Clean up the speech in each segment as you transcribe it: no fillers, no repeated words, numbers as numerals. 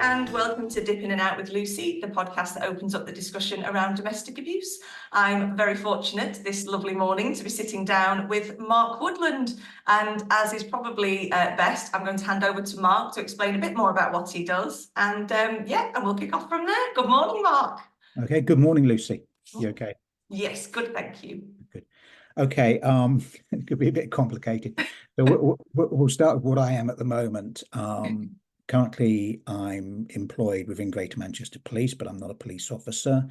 and welcome to Dip In and Out with Lucy, the podcast that opens up the discussion around domestic abuse. I'm very fortunate this lovely morning to be sitting down with Mark Woodland, and as is probably best, I'm going to hand over to Mark to explain a bit more about what he does, and and we'll kick off from there. Good morning, Mark. Okay, good morning, Lucy. You okay? Yes, good, thank you. Good. Okay, it could be a bit complicated. So we'll start with what I am at the moment. Currently, I'm employed within Greater Manchester Police, but I'm not a police officer.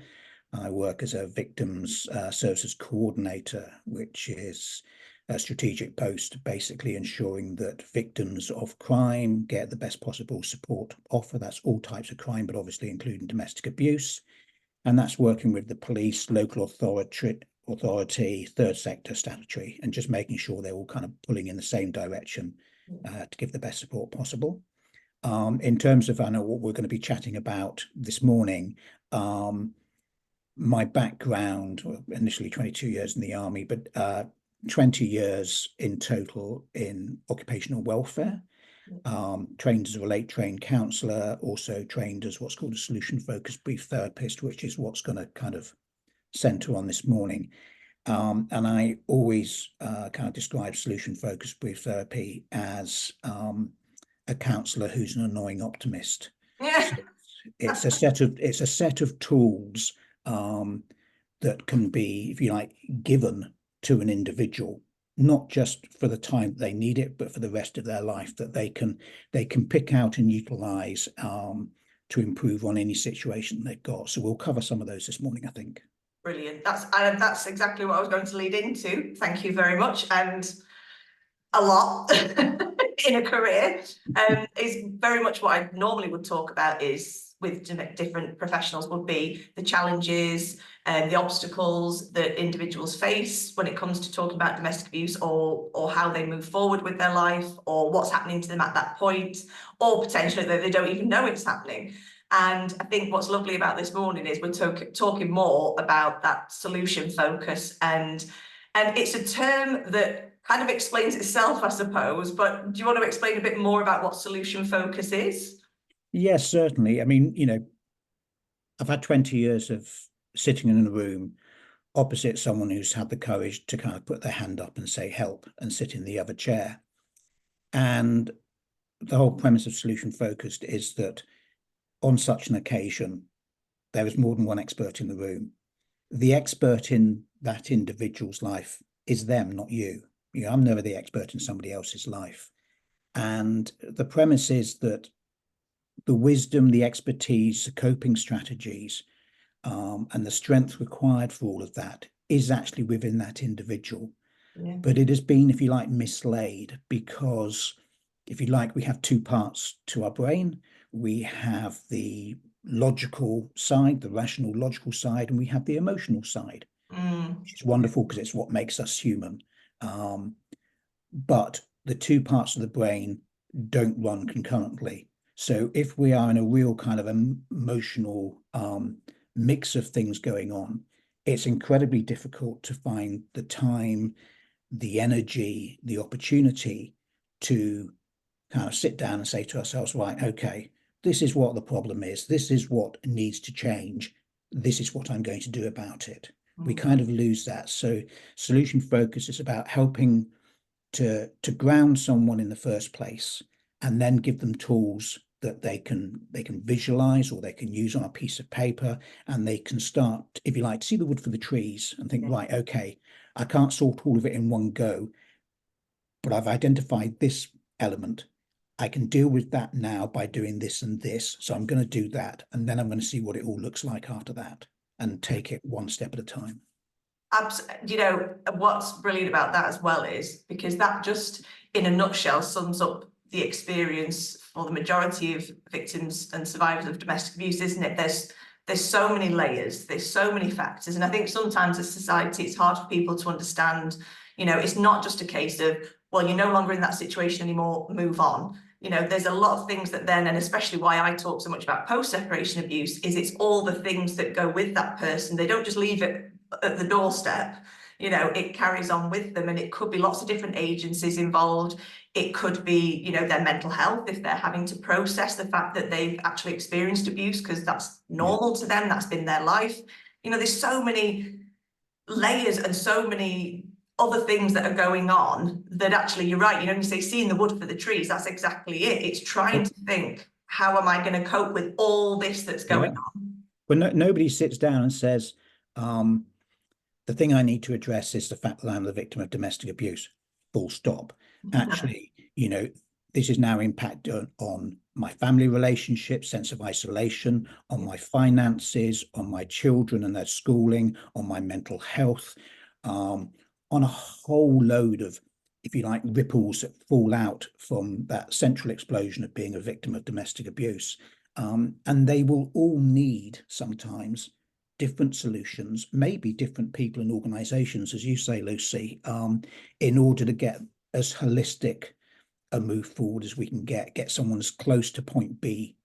I work as a victims services coordinator, which is a strategic post, basically ensuring that victims of crime get the best possible support offer. That's all types of crime, but obviously including domestic abuse. And that's working with the police, local authority, third sector, statutory, and just making sure they're all kind of pulling in the same direction to give the best support possible. In terms of, I know what we're going to be chatting about this morning, my background, initially 22 years in the army, but 20 years in total in occupational welfare, trained as a relate trained counsellor, also trained as what's called a solution-focused brief therapist, which is what's going to kind of centre on this morning. And I always kind of describe solution-focused brief therapy as a counsellor who's an annoying optimist. Yeah. So it's a set of tools that can be, if you like, given to an individual, not just for the time they need it, but for the rest of their life, that they can pick out and utilise to improve on any situation they've got. So we'll cover some of those this morning, I think. Brilliant. That's exactly what I was going to lead into. Thank you very much. And a lot in a career is very much what I normally would talk about is with different professionals would be the challenges and the obstacles that individuals face when it comes to talking about domestic abuse or how they move forward with their life or what's happening to them at that point, or potentially that they don't even know it's happening. And I think what's lovely about this morning is we're talking more about that solution focus, and it's a term that kind of explains itself, I suppose, but do you want to explain a bit more about what solution focus is? Yes, certainly. I mean, I've had 20 years of sitting in a room opposite someone who's had the courage to kind of put their hand up and say help and sit in the other chair. And the whole premise of solution focused is that on such an occasion, there is more than one expert in the room. The expert in that individual's life is them, not you. I'm never the expert in somebody else's life. And the premise is that the wisdom, the expertise, the coping strategies, and the strength required for all of that is actually within that individual. Yeah. But it has been, if you like, mislaid because, if you like, we have two parts to our brain. We have the logical side, the rational logical side, and we have the emotional side, which is wonderful because it's what makes us human. But the two parts of the brain don't run concurrently. So if we are in a real kind of emotional mix of things going on, it's incredibly difficult to find the time, the energy, the opportunity to kind of sit down and say to ourselves, right, okay, this is what the problem is. This is what needs to change. This is what I'm going to do about it. We kind of lose that. So solution focus is about helping to ground someone in the first place and then give them tools that they can visualize or they can use on a piece of paper, and they can start, if you like, to see the wood for the trees and think, right, okay, I can't sort all of it in one go, but I've identified this element. I can deal with that now by doing this and this. So I'm going to do that. And then I'm going to see what it all looks like after that and take it one step at a time. What's brilliant about that as well is because that just in a nutshell sums up the experience for the majority of victims and survivors of domestic abuse, isn't it? There's so many layers, there's so many factors. And I think sometimes as society, it's hard for people to understand, it's not just a case of, well, you're no longer in that situation anymore, move on. There's a lot of things that then, and especially why I talk so much about post-separation abuse, is it's all the things that go with that person. They don't just leave it at the doorstep. you know, it carries on with them, and it could be lots of different agencies involved. It could be, you know, their mental health, if they're having to process the fact that they've actually experienced abuse, because that's normal to them, that's been their life. You know, there's so many layers and so many other things that are going on that actually, you're right, you know, you say seeing the wood for the trees, that's exactly it. It's trying to think, how am I going to cope with all this that's going on? But nobody sits down and says, the thing I need to address is the fact that I'm the victim of domestic abuse, full stop. Actually, you know, this is now impact on my family relationships, sense of isolation, on my finances, on my children and their schooling, on my mental health, on a whole load of, if you like, ripples that fall out from that central explosion of being a victim of domestic abuse. And they will all need sometimes different solutions, maybe different people and organizations, as you say, Lucy, in order to get as holistic a move forward as we can get someone as close to point B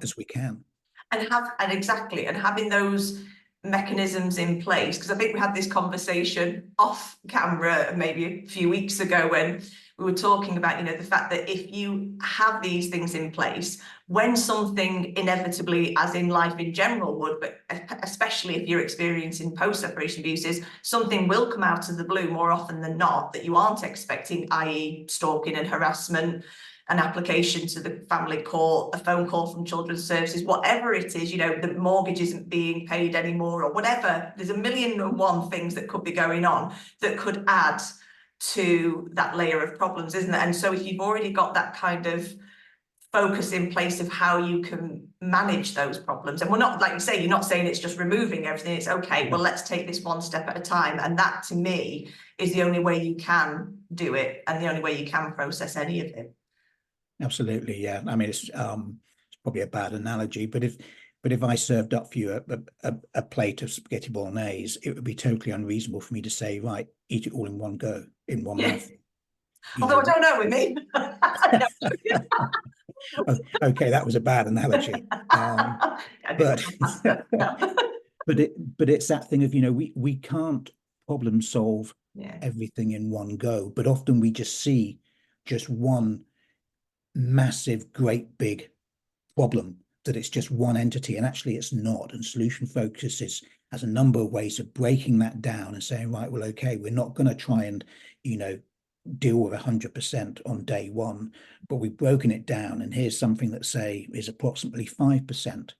as we can. And exactly, and having those mechanisms in place, because I think we had this conversation off camera maybe a few weeks ago when we were talking about, you know, the fact that if you have these things in place, when something inevitably, as in life in general would, but especially if you're experiencing post-separation abuses, something will come out of the blue more often than not that you aren't expecting, i.e. stalking and harassment, an application to the family court, a phone call from children's services, whatever it is, you know, the mortgage isn't being paid anymore or whatever. There's a million and one things that could be going on that could add to that layer of problems, isn't it? And so if you've already got that kind of focus in place of how you can manage those problems, and we're not, like you say, you're not saying it's just removing everything, it's okay, well, let's take this one step at a time. And that to me is the only way you can do it and the only way you can process any of it. Absolutely, yeah. I mean, it's probably a bad analogy, but if I served up for you a plate of spaghetti bolognese, it would be totally unreasonable for me to say, right, eat it all in one go, in one mouth. Although I don't know with me. Okay, that was a bad analogy. But but it's that thing of, you know, we can't problem solve everything in one go, but often we just see just one massive, great big problem, that it's just one entity, and actually it's not. And solution focus has a number of ways of breaking that down and saying, right, well, okay, we're not going to try and, you know, deal with 100% on day one, but we've broken it down, and here's something that, say, is approximately 5%.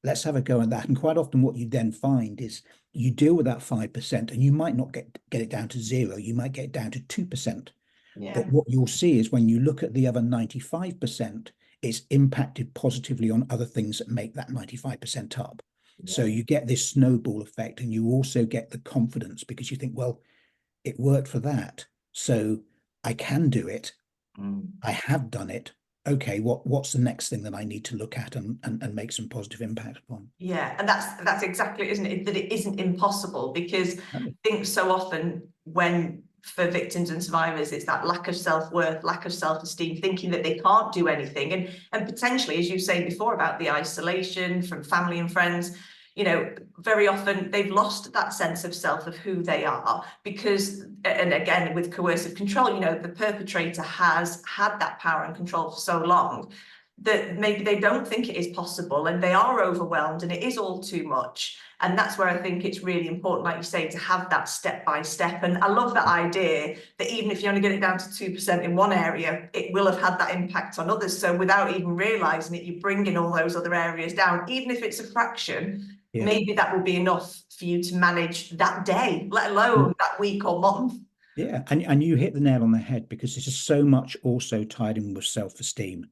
Let's have a go at that. And quite often what you then find is you deal with that 5% and you might not get it down to 0, you might get it down to 2%. But what you'll see is when you look at the other 95%, it's impacted positively on other things that make that 95% up. So you get this snowball effect, and you also get the confidence because you think, well, it worked for that, so I can do it. I have done it. Okay, what's the next thing that I need to look at and make some positive impact upon? Yeah, and that's exactly, isn't it? That it isn't impossible, because I think so often when for victims and survivors, it's that lack of self-worth, lack of self-esteem, thinking that they can't do anything, and potentially, as you say before, about the isolation from family and friends, you know, very often they've lost that sense of self, of who they are, because, and again, with coercive control, you know, the perpetrator has had that power and control for so long that maybe they don't think it is possible, and they are overwhelmed and it is all too much. And that's where I think it's really important, like you say, to have that step by step. And I love that idea that even if you only get it down to 2% in one area, it will have had that impact on others. So without even realizing it, you're bringing all those other areas down, even if it's a fraction. Maybe that will be enough for you to manage that day, let alone that week or month. Yeah, and you hit the nail on the head, because this is so much also tied in with self-esteem,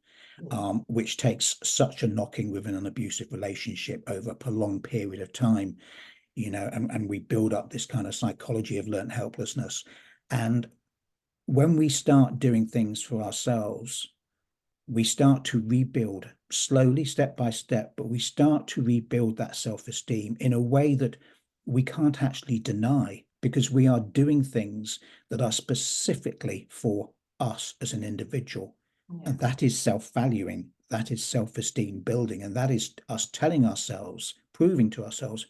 which takes such a knocking within an abusive relationship over a prolonged period of time, you know, and we build up this kind of psychology of learned helplessness. And when we start doing things for ourselves, we start to rebuild slowly, step by step, but we start to rebuild that self-esteem in a way that we can't actually deny, because we are doing things that are specifically for us as an individual. And that is self-valuing, that is self-esteem building, and that is us telling ourselves, proving to ourselves,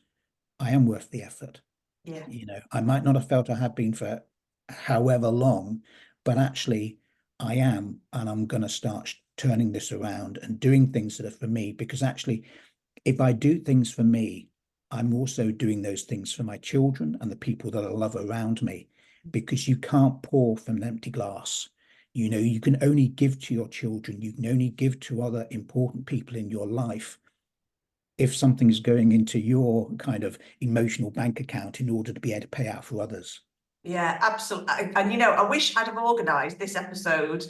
I am worth the effort. Yeah. You know, I might not have felt I have been for however long, but actually I am, and I'm going to start turning this around and doing things that are for me, because actually, if I do things for me, I'm also doing those things for my children and the people that I love around me, because you can't pour from an empty glass. You know, you can only give to your children, you can only give to other important people in your life if something's going into your kind of emotional bank account in order to be able to pay out for others. Yeah, absolutely. And you know, I wish I'd have organised this episode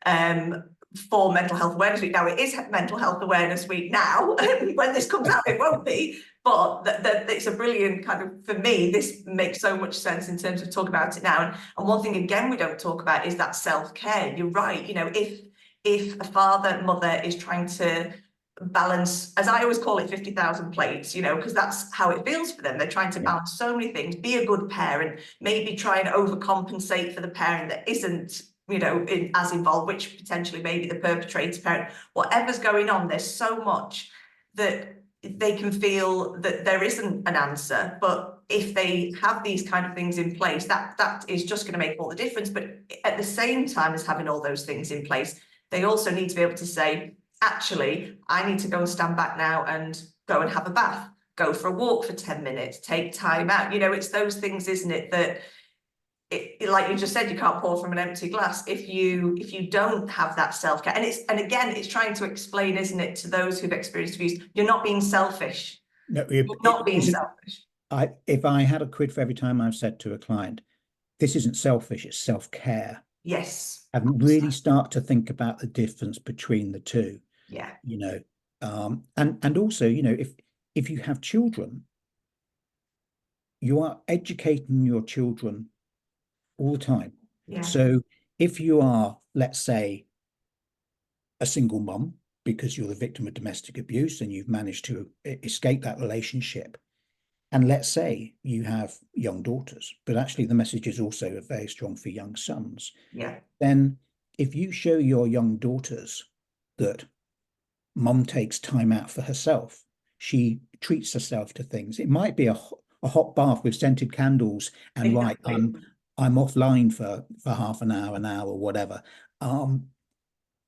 um, for Mental Health Awareness Week. Now, it is Mental Health Awareness Week now. When this comes out, it won't be. But it's a brilliant kind of, for me, this makes so much sense in terms of talking about it now. And one thing, again, we don't talk about is that self-care. You're right. You know, if a father, mother is trying to balance, as I always call it, 50,000 plates, you know, because that's how it feels for them. They're trying to balance so many things, be a good parent, maybe try and overcompensate for the parent that isn't, you know, as involved, which potentially maybe the perpetrator parent, whatever's going on, there's so much that they can feel that there isn't an answer. But if they have these kind of things in place, that is just going to make all the difference. But at the same time as having all those things in place, they also need to be able to say, actually, I need to go and stand back now and go and have a bath, go for a walk for 10 minutes, take time out. You know, it's those things, isn't it, that like you just said, you can't pour from an empty glass if you don't have that self-care. And again, it's trying to explain, isn't it, to those who've experienced abuse, you're not being selfish. No, You're not being selfish. if I had a quid for every time I've said to a client, this isn't selfish, it's self-care, Yes. and really start to think about the difference between the two, Yeah. you know. And also, you know, if you have children, you are educating your children all the time. Yeah. So if you are, let's say, a single mum because you're the victim of domestic abuse and you've managed to escape that relationship, and let's say you have young daughters, but actually the message is also very strong for young sons, Yeah. then if you show your young daughters that mum takes time out for herself, she treats herself to things. It might be a hot bath with scented candles, and right, Exactly. I'm offline for half an hour, or whatever.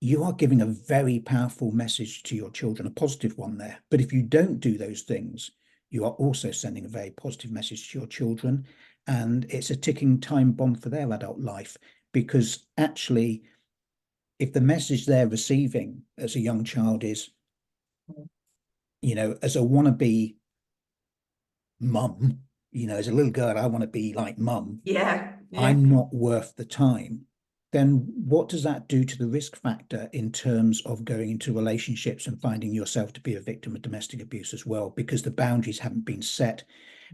You are giving a very powerful message to your children, a positive one there. But if you don't do those things, you are also sending a very positive message to your children, and it's a ticking time bomb for their adult life. Because actually, if the message they're receiving as a young child is, you know, as a wannabe mum, you know, as a little girl, I want to be like mum, Yeah. Yeah. I'm not worth the time, then what does that do to the risk factor in terms of going into relationships and finding yourself to be a victim of domestic abuse as well? Because the boundaries haven't been set,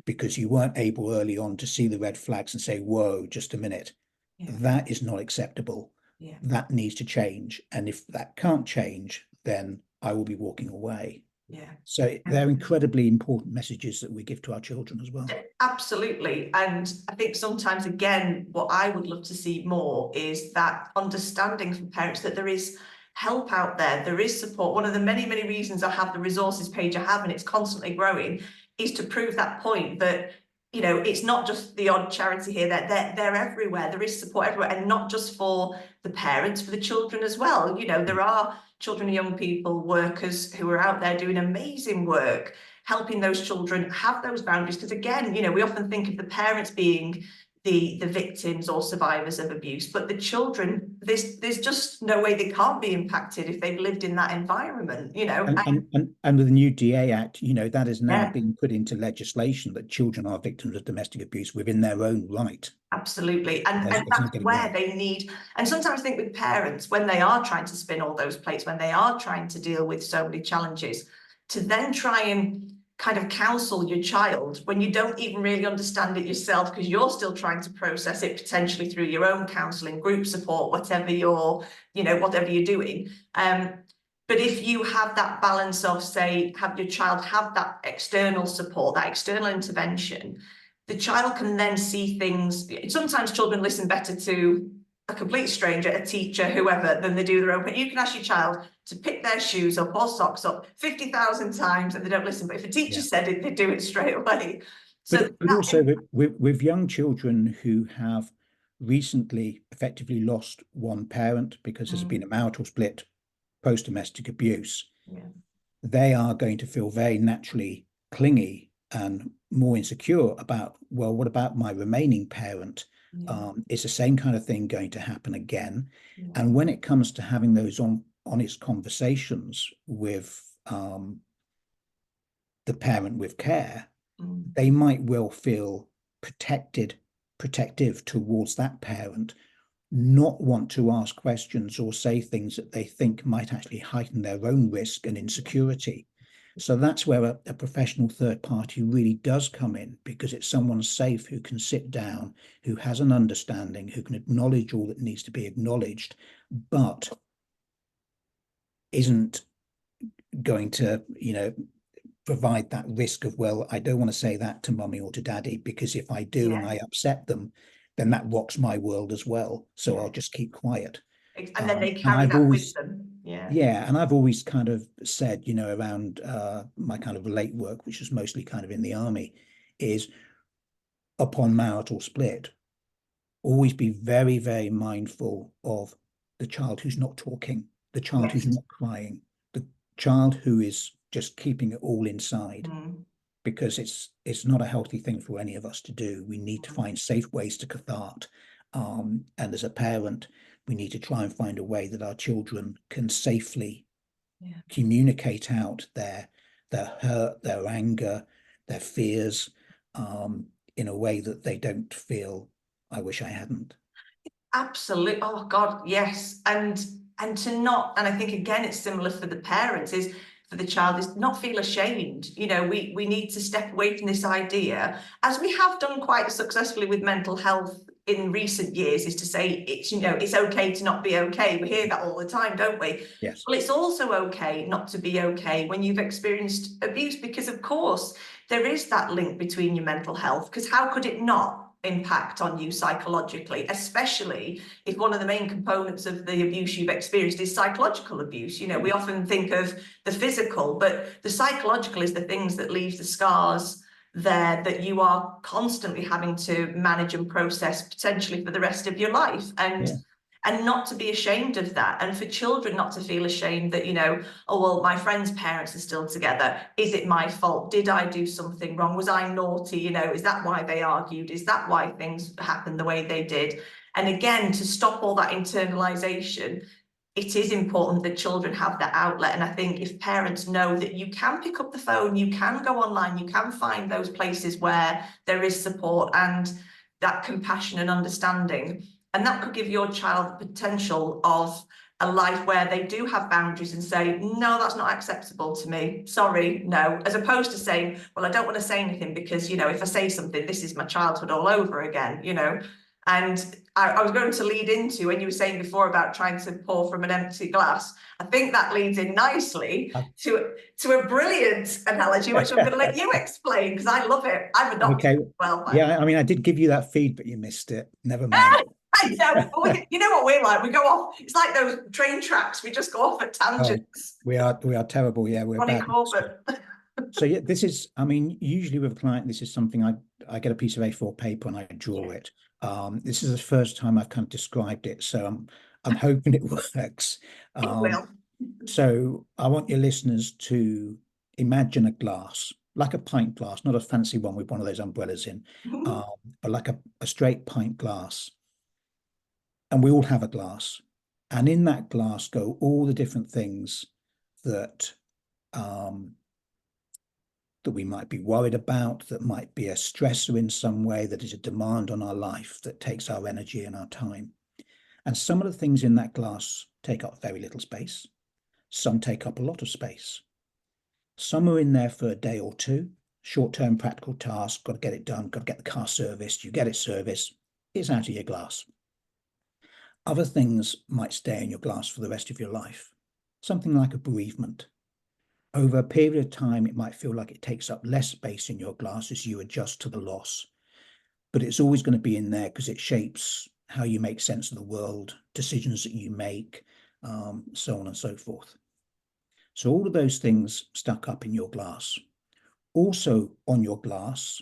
because you weren't able early on to see the red flags and say, whoa, just a minute, Yeah. that is not acceptable. Yeah. That needs to change. And if that can't change, then I will be walking away. Yeah. So they're incredibly important messages that we give to our children as well. Absolutely. And I think sometimes, again, what I would love to see more is that understanding from parents that there is help out there, there is support. One of the many, many reasons I have the resources page I have, and it's constantly growing, is to prove that point that, you know, it's not just the odd charity here, they're everywhere. There is support everywhere, and not just for the parents, for the children as well. You know, there are children and young people, workers who are out there doing amazing work, helping those children have those boundaries. Because again, you know, we often think of the parents being the victims or survivors of abuse, but the children, there's just no way they can't be impacted if they've lived in that environment, you know. And with the new DA Act, you know, that is now Yeah, being put into legislation that children are victims of domestic abuse within their own right. absolutely. And It's that's not getting where worse. they need, and sometimes I think with parents, when they are trying to spin all those plates, when they are trying to deal with so many challenges, to then try and kind of counsel your child when you don't even really understand it yourself, because you're still trying to process it potentially through your own counselling, group support, whatever you're, you know, whatever you're doing. But if you have that balance of, say, have your child have that external support, that external intervention, the child can then see things. Sometimes children listen better to a complete stranger, a teacher, whoever, than they do their own. But you can ask your child to pick their shoes up or socks up 50,000 times and they don't listen. But if a teacher said it, they do it straight away. So But also with young children who have recently effectively lost one parent because there's been a marital split, post-domestic abuse, yeah, they are going to feel very naturally clingy and more insecure about, well, what about my remaining parent? yeah, Is the same kind of thing going to happen again? yeah, And when it comes to having those honest conversations with the parent with care, they might well feel protective towards that parent, not want to ask questions or say things that they think might actually heighten their own risk and insecurity. So that's where a professional third party really does come in, because it's someone safe who can sit down, who has an understanding, who can acknowledge all that needs to be acknowledged, but isn't going to, provide that risk of, well, I don't want to say that to mummy or to daddy, because if I do and yeah, I upset them, then that rocks my world as well. So yeah. I'll just keep quiet. And then they And carry I've that with always, them. Yeah. yeah, and I've always kind of said, around my kind of late work, which is mostly kind of in the army, is upon marital split, always be very, very mindful of the child who's not talking, the child who's Yes. not crying, the child who is just keeping it all inside, Mm. because it's not a healthy thing for any of us to do. We need to find safe ways to cathart. And as a parent, we need to try and find a way that our children can safely Yeah. communicate out their hurt, their anger, their fears, in a way that they don't feel, I wish I hadn't. Absolutely. Oh God, yes. And to not, and I think again it's similar for the parents, is for the child is not feel ashamed. We need to step away from this idea, as we have done quite successfully with mental health in recent years, is to say it's okay to not be okay. We hear that all the time, don't we? Yes. Well, it's also okay not to be okay when you've experienced abuse, because of course there is that link between your mental health, because how could it not impact on you psychologically, especially if one of the main components of the abuse you've experienced is psychological abuse. We often think of the physical, but the psychological is the things that leave the scars there that you are constantly having to manage and process, potentially for the rest of your life. Yeah. And not to be ashamed of that, and for children not to feel ashamed that, oh, well, my friend's parents are still together. Is it my fault? Did I do something wrong? Was I naughty? Is that why they argued? Is that why things happened the way they did? And again, to stop all that internalization, it is important that children have that outlet. And I think if parents know that you can pick up the phone, you can go online, you can find those places where there is support and that compassion and understanding, and that could give your child the potential of a life where they do have boundaries and say, no, that's not acceptable to me. Sorry, no. As opposed to saying, well, I don't want to say anything because, if I say something, this is my childhood all over again, And I was going to lead into, when you were saying before about trying to pour from an empty glass, I think that leads in nicely to a brilliant analogy, which I'm going to let you explain, because I love it. I've adopted Okay. it as well, by the way. Yeah, I mean, I did give you that feed, but you missed it. Never mind. I know, but you know what we're like? We go off. It's like those train tracks. We just go off at Oh, tangents. we are terrible. Yeah, we're Ronnie bad. Corbett. So yeah, this is, I mean, usually with a client, this is something I get a piece of A4 paper and I draw it. This is the first time I've kind of described it, so I'm hoping it works. It Um, will. so I want your listeners to imagine a glass, like a pint glass, not a fancy one with one of those umbrellas in, um, but like a straight pint glass. And we all have a glass. And in that glass go all the different things that um, that we might be worried about, that might be a stressor in some way, that is a demand on our life, that takes our energy and our time. And some of the things in that glass take up very little space. Some take up a lot of space. Some are in there for a day or two, short-term practical task, got to get it done, got to get the car serviced, you get it serviced, it's out of your glass. Other things might stay in your glass for the rest of your life. Something like a bereavement. Over a period of time, it might feel like it takes up less space in your glass as you adjust to the loss, but it's always going to be in there because it shapes how you make sense of the world, decisions that you make, so on and so forth. So all of those things stuck up in your glass. Also on your glass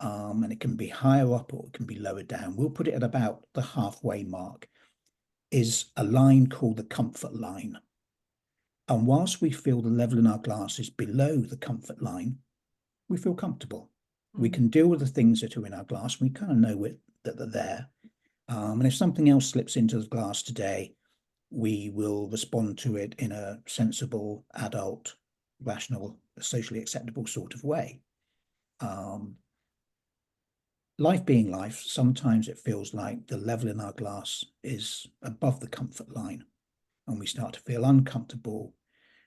and it can be higher up or it can be lower down. We'll put it at about the halfway mark, is a line called the comfort line. And whilst we feel the level in our glass is below the comfort line, we feel comfortable. We can deal with the things that are in our glass. We kind of know that they're there. And if something else slips into the glass today, we will respond to it in a sensible, adult, rational, socially acceptable sort of way. Life being life, sometimes it feels like the level in our glass is above the comfort line, and we start to feel uncomfortable.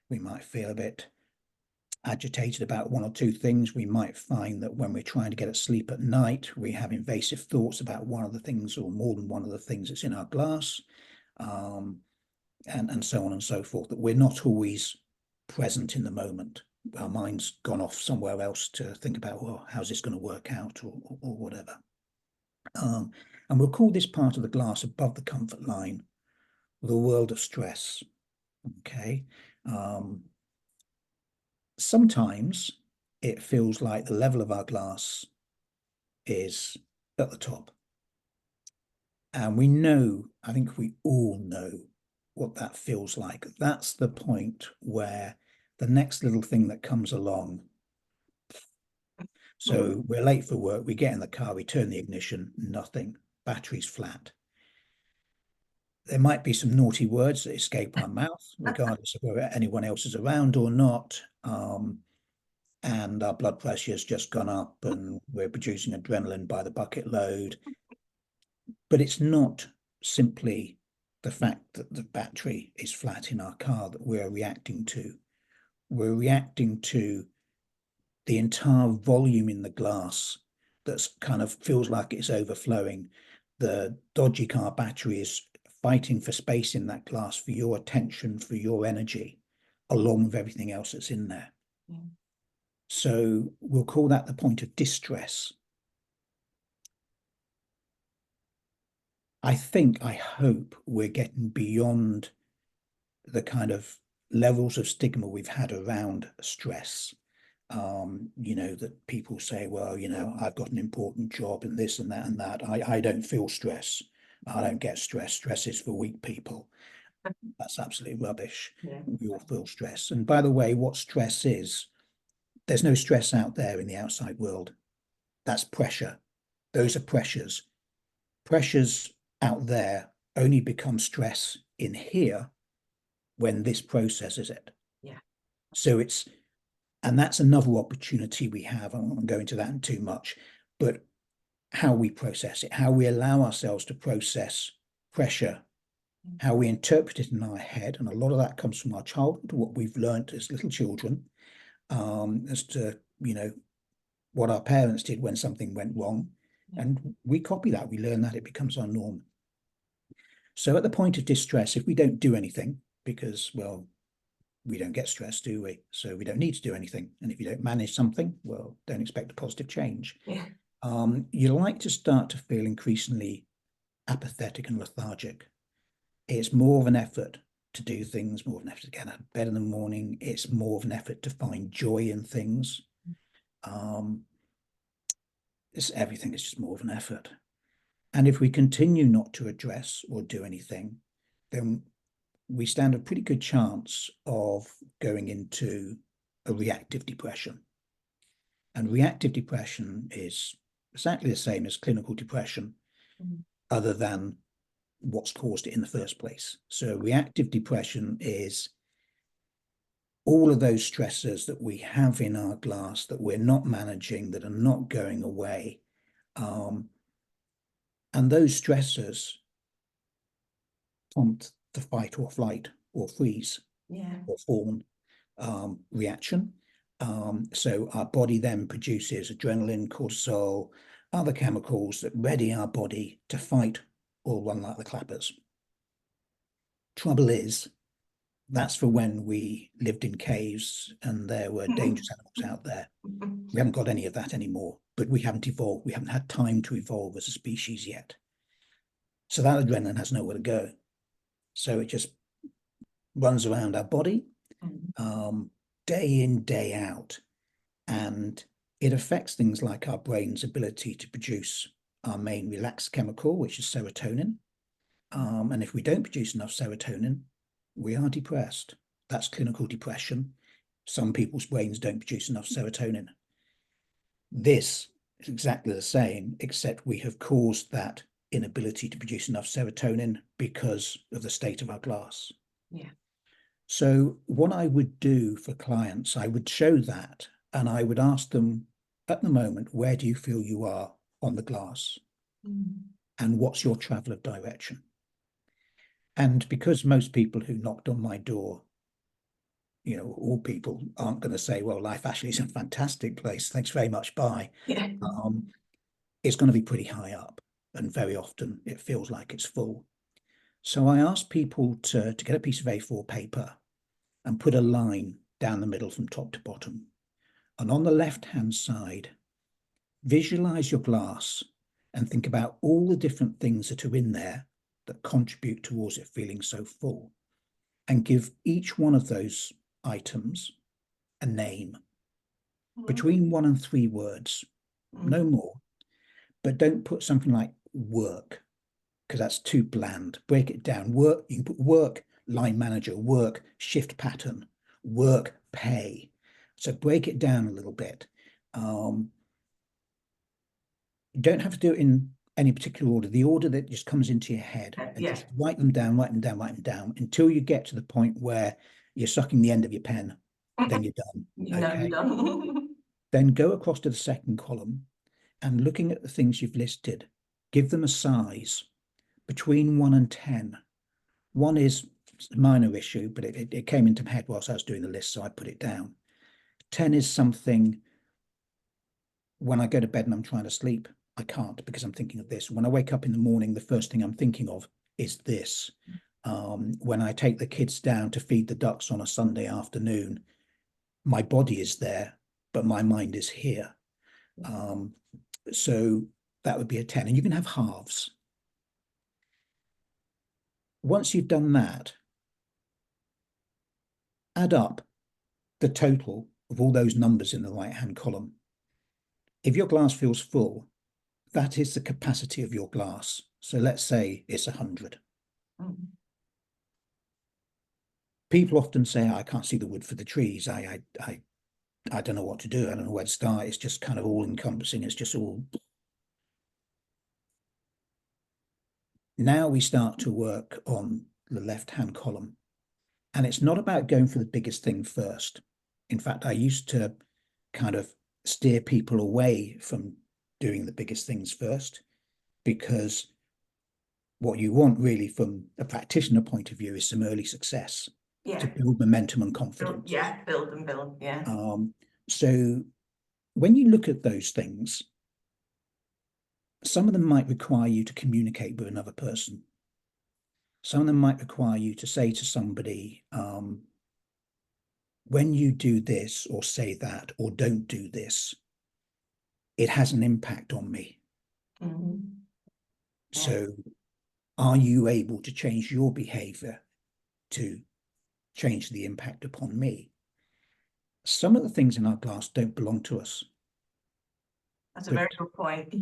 We might feel a bit agitated about one or two things. We might find that when we're trying to get to sleep at night, we have invasive thoughts about one of the things or more than one of the things that's in our glass, and so on and so forth, that we're not always present in the moment. Our mind's gone off somewhere else to think about, well, how's this going to work out, or whatever. And we'll call this part of the glass above the comfort line the world of stress. Okay. Sometimes it feels like the level of our glass is at the top. And we know, I think we all know what that feels like. That's the point where the next little thing that comes along. So we're late for work, we get in the car, we turn the ignition, nothing, battery's flat. There might be some naughty words that escape our mouth, regardless of whether anyone else is around or not. And our blood pressure has just gone up and we're producing adrenaline by the bucket load. But it's not simply the fact that the battery is flat in our car that we're reacting to. We're reacting to the entire volume in the glass that's kind of feels like it's overflowing. The dodgy car battery is fighting for space in that glass, for your attention, for your energy, along with everything else that's in there. Yeah. So we'll call that the point of distress. I hope we're getting beyond the kind of levels of stigma we've had around stress. That people say, well, I've got an important job and this and that and that. I don't feel stress. I don't get stress. Stress is for weak people. That's absolutely rubbish. Yeah. We all feel stress. And by the way, what stress is, there's no stress out there in the outside world. That's pressure. Those are pressures. Pressures out there only become stress in here when this processes it. Yeah. So and that's another opportunity we have. I won't go into that too much, but how we process it, how we allow ourselves to process pressure, how we interpret it in our head. And a lot of that comes from our childhood, what we've learned as little children, as to, what our parents did when something went wrong. And we copy that, we learn that, it becomes our norm. So at the point of distress, if we don't do anything, because, well, we don't get stressed, do we? So we don't need to do anything. And if you don't manage something, well, don't expect a positive change. Yeah. You like to start to feel increasingly apathetic and lethargic. It's more of an effort to do things, more of an effort to get out of bed in the morning. It's more of an effort to find joy in things. Everything is just more of an effort. And if we continue not to address or do anything, then we stand a pretty good chance of going into a reactive depression. And reactive depression is exactly the same as clinical depression, other than what's caused it in the first place. So reactive depression is all of those stressors that we have in our glass that we're not managing, that are not going away. And those stressors prompt the fight or flight or freeze, or fawn reaction. So our body then produces adrenaline, cortisol, other chemicals that ready our body to fight or run like the clappers. Trouble is, that's for when we lived in caves and there were dangerous animals out there. We haven't got any of that anymore, but we haven't evolved. We haven't had time to evolve as a species yet. So that adrenaline has nowhere to go. So it just runs around our body, day in, day out. And It affects things like our brain's ability to produce our main relaxed chemical, which is serotonin. And if we don't produce enough serotonin, we are depressed. That's clinical depression. Some people's brains don't produce enough serotonin. This is exactly the same, except we have caused that inability to produce enough serotonin because of the state of our glass. Yeah. So what I would do for clients, I would show that, and I would ask them, at the moment, where do you feel you are on the glass? And what's your travel of direction? And because most people who knocked on my door, all people aren't going to say, well, life actually is a fantastic place. Thanks very much. Bye. Yeah. It's going to be pretty high up. And very often it feels like it's full. So I asked people to get a piece of A4 paper and put a line down the middle from top to bottom. And on the left-hand side, visualize your glass and think about all the different things that are in there that contribute towards it feeling so full, and give each one of those items a name between 1 and 3 words, no more. But don't put something like work, because that's too bland. Break it down. Work, you can put work, line manager, work, shift pattern, work, pay. So break it down a little bit. You don't have to do it in any particular order, the order that just comes into your head, and just write them down, write them down, write them down, until you get to the point where you're sucking the end of your pen. Then you're done. You're done. Then go across to the second column, and looking at the things you've listed, give them a size between 1 and 10. 1 is a minor issue, but it came into my head whilst I was doing the list, so I put it down. 10 is something when I go to bed and I'm trying to sleep, I can't because I'm thinking of this. When I wake up in the morning, the first thing I'm thinking of is this. When I take the kids down to feed the ducks on a Sunday afternoon, my body is there, but my mind is here. So that would be a 10. And you can have halves. Once you've done that, add up the total of all those numbers in the right-hand column. If your glass feels full, that is the capacity of your glass. So let's say it's 100. People often say, I can't see the wood for the trees. I don't know what to do. I don't know where to start. It's just kind of all encompassing. It's just all. Now we start to work on the left-hand column. And it's not about going for the biggest thing first. In fact, I used to kind of steer people away from doing the biggest things first, because what you want really from a practitioner point of view is some early success to build momentum and confidence. Build and build. So when you look at those things, some of them might require you to communicate with another person. Some of them might require you to say to somebody, when you do this or say that or don't do this, it has an impact on me. So are you able to change your behavior to change the impact upon me? Some of the things in our glass don't belong to us. That's a very good point.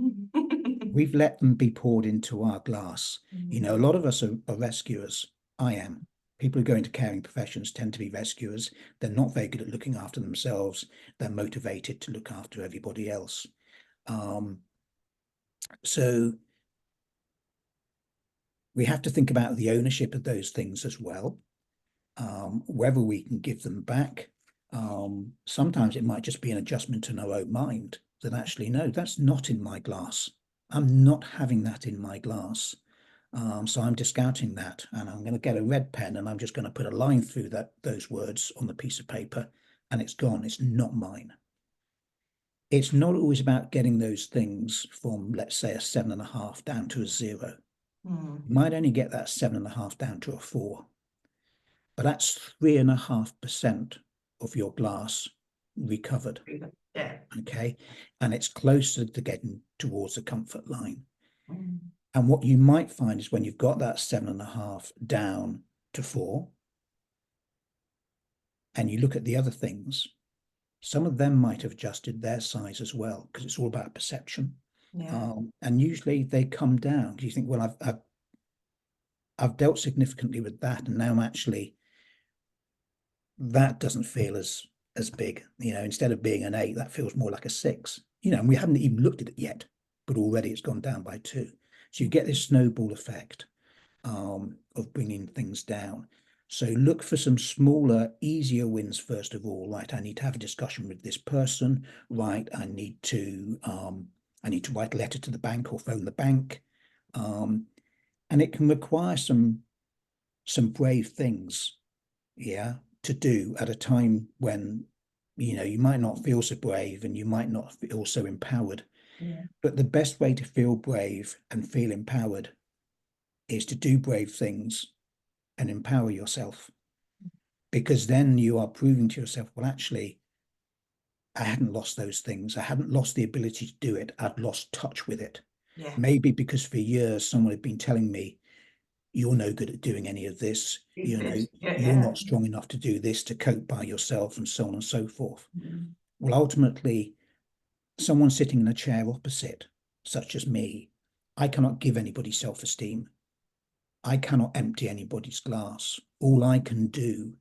We've let them be poured into our glass. A lot of us are rescuers. I am. People who go into caring professions tend to be rescuers. They're not very good at looking after themselves. They're motivated to look after everybody else. So we have to think about the ownership of those things as well, whether we can give them back. Sometimes it might just be an adjustment in our own mind that actually, no, that's not in my glass. I'm not having that in my glass. So I'm discounting that, and I'm going to get a red pen and I'm just going to put a line through those words on the piece of paper, and it's gone. It's not mine. It's not always about getting those things from, let's say, a 7.5 down to a 0. You might only get that 7.5 down to a 4, but that's 3.5% of your glass recovered. Okay, and it's closer to getting towards the comfort line. And what you might find is when you've got that 7.5 down to 4, and you look at the other things, some of them might have adjusted their size as well, because it's all about perception. Yeah. And usually they come down. You think, well, I've dealt significantly with that, and now I'm actually, that doesn't feel as big. Instead of being an 8, that feels more like a 6. And we haven't even looked at it yet, but already it's gone down by 2. So you get this snowball effect of bringing things down. So look for some smaller, easier wins first of all. Right, I need to have a discussion with this person. Right, I need to write a letter to the bank or phone the bank. And it can require some brave things, yeah, to do at a time when you might not feel so brave and you might not feel so empowered. Yeah. But the best way to feel brave and feel empowered is to do brave things and empower yourself, because then you are proving to yourself, well, actually, I hadn't lost those things. I hadn't lost the ability to do it. I'd lost touch with it. Yeah. Maybe because for years someone had been telling me, you're no good at doing any of this. These bits. Yeah. You're Yeah. not strong enough to do this, to cope by yourself, and so on and so forth. Mm. Well, ultimately, someone sitting in a chair opposite, such as me, I cannot give anybody self-esteem. I cannot empty anybody's glass. All I can do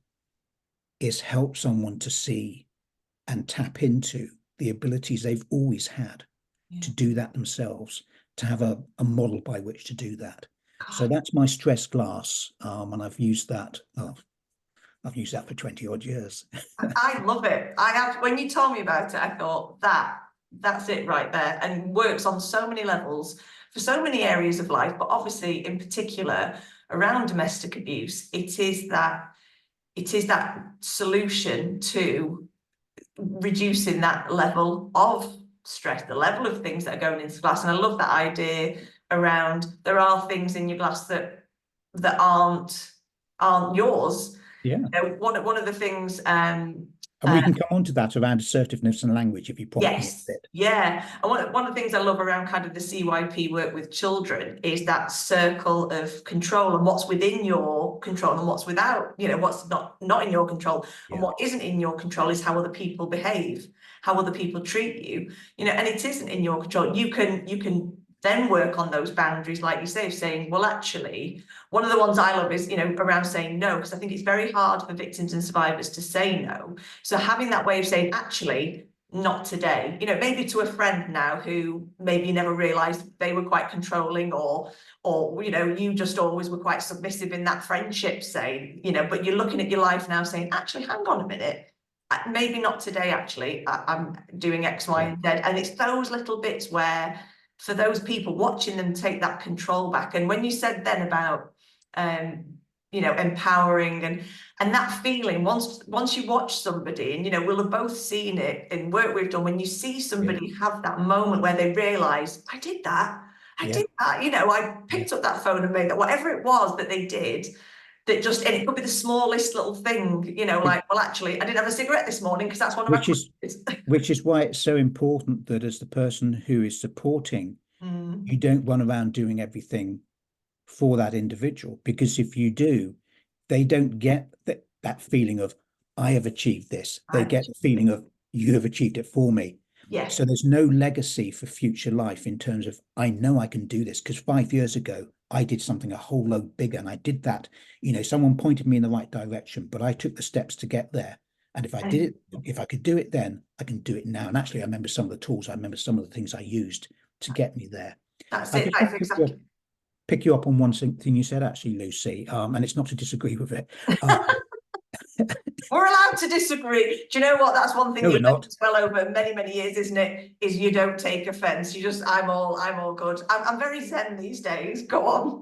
is help someone to see and tap into the abilities they've always had Yeah. to do that themselves, to have a model by which to do that. So God, that's my stress glass, and I've used that. I've used that for 20 odd years. I love it. I have, when you told me about it, I thought that's it right there, and works on so many levels for so many areas of life, but obviously in particular around domestic abuse, it is that solution to reducing that level of stress, the level of things that are going into glass. And I love that idea around there are things in your glass that aren't yours. Yeah. One of the things And we can come on to that around assertiveness and language if you prompt me a yes, bit. yeah. And one of the things I love around kind of the CYP work with children is that circle of control and what's within your control and what's without, what's not in your control. And Yeah. what isn't in your control is how other people behave, how other people treat you, and it isn't in your control. You can then work on those boundaries, like you say, of saying, well, actually, one of the ones I love is, around saying no, because I think it's very hard for victims and survivors to say no. So having that way of saying, actually, not today, maybe to a friend now who maybe never realized they were quite controlling, or you just always were quite submissive in that friendship, say, but you're looking at your life now saying, actually, hang on a minute, maybe not today, actually, I'm doing X, Y, Yeah. and Z. And it's those little bits where, for those people, watching them take that control back. And when you said then about empowering and that feeling, once you watch somebody, and we'll have both seen it in work we've done, when you see somebody have that moment where they realize, I did that, I Yeah. picked up that phone and made that, whatever it was that they did, that just, and it could be the smallest little thing, like, well, actually, I didn't have a cigarette this morning because that's one of my Which is which is why it's so important that as the person who is supporting, you don't run around doing everything for that individual, because if you do, they don't get that feeling of, I have achieved this. They get the feeling of, you have achieved it for me. Yeah. So there's no legacy for future life in terms of, I know I can do this because 5 years ago I did something a whole load bigger, and I did that. Someone pointed me in the right direction, but I took the steps to get there. And if I did it, if I could do it then, I can do it now. And actually, I remember some of the tools, I remember some of the things I used to get me there. That's I it. just That's want to exactly. pick you up on one thing you said, actually, Lucy, and it's not to disagree with it. We're allowed to disagree. Do you know what? That's one thing No, we're you've learned not. as well over many, many years, isn't it? Is you don't take offense. You just, I'm all good. I'm very zen these days. Go on.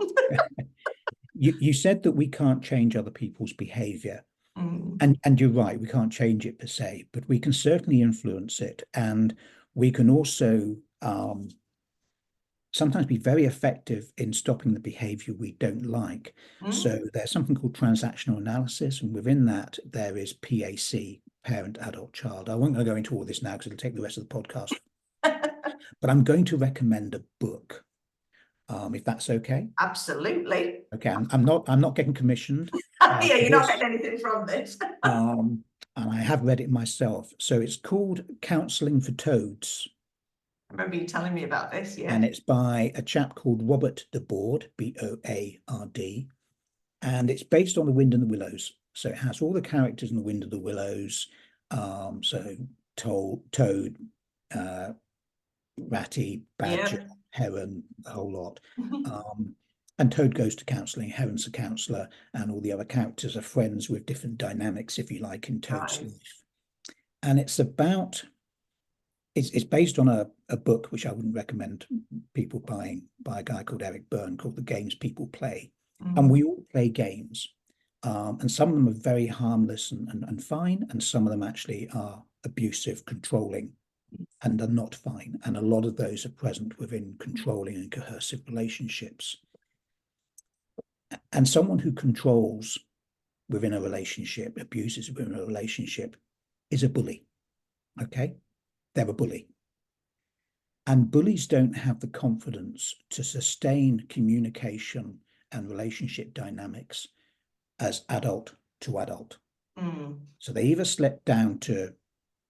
You said that we can't change other people's behavior. Mm. And you're right, we can't change it per se, but we can certainly influence it. And we can also sometimes be very effective in stopping the behavior we don't like. So Mm. there's something called transactional analysis, and within that, there is PAC, parent, adult, child. I won't go into all this now because it'll take the rest of the podcast. But I'm going to recommend a book, if that's okay. Absolutely. Okay, I'm not getting commissioned Yeah, for you're not this. getting anything from this. and I have read it myself. So it's called Counselling for Toads. I remember you telling me about this, yeah. And it's by a chap called Robert de Board, Board, and it's based on The Wind and the Willows. So it has all the characters in The Wind and the Willows. So Toad, uh, Ratty, Badger, Yeah. Heron, the whole lot. And Toad goes to counselling, Heron's a counsellor, and all the other characters are friends with different dynamics, if you like, in Toad's Right. life. And it's based on a book which I wouldn't recommend people buying, by a guy called Eric Byrne, called The Games People Play. And we all play games. And some of them are very harmless and fine, and some of them actually are abusive, controlling, and are not fine. And a lot of those are present within controlling and coercive relationships. And someone who controls within a relationship, abuses within a relationship, is a bully. Okay? They're a bully. And bullies don't have the confidence to sustain communication and relationship dynamics as adult to adult. So they either slip down to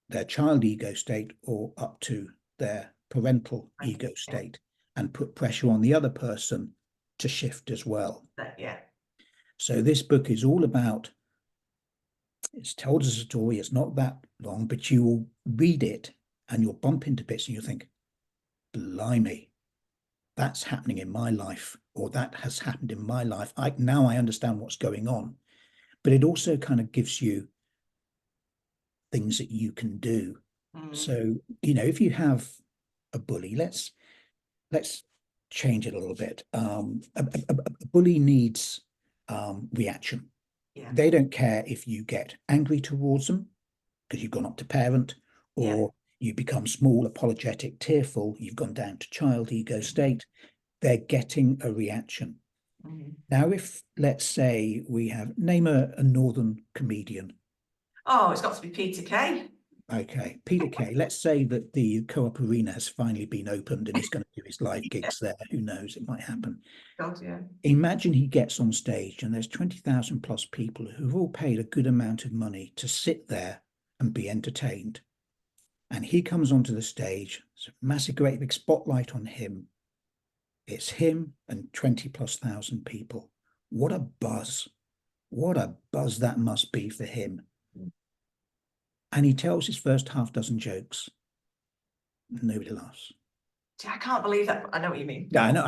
their child ego state or up to their parental ego state and put pressure on the other person to shift as well. Yeah. So this book is all about, it's told as a story, it's not that long, but you will read it and you'll bump into bits and you'll think, blimey, that's happening in my life, or that has happened in my life. Now I understand what's going on. But it also kind of gives you things that you can do. So, if you have a bully, let's change it a little bit. A bully needs reaction. Yeah. They don't care if you get angry towards them because you've gone up to parent, or you become small, apologetic, tearful, you've gone down to child ego state. They're getting a reaction. Now, if, let's say, name a northern comedian. Oh, it's got to be Peter Kay. Okay, Peter Kay. Let's say that the Co-op Arena has finally been opened and he's going to do his live gigs there. Who knows? It might happen. God, yeah. Imagine he gets on stage and there's 20,000 plus people who've all paid a good amount of money to sit there and be entertained. And he comes onto the stage, it's a massive, great big spotlight on him. It's him and 20 plus thousand people. What a buzz. What a buzz that must be for him. And he tells his first half dozen jokes. Nobody laughs. I can't believe that. I know what you mean. No, I know.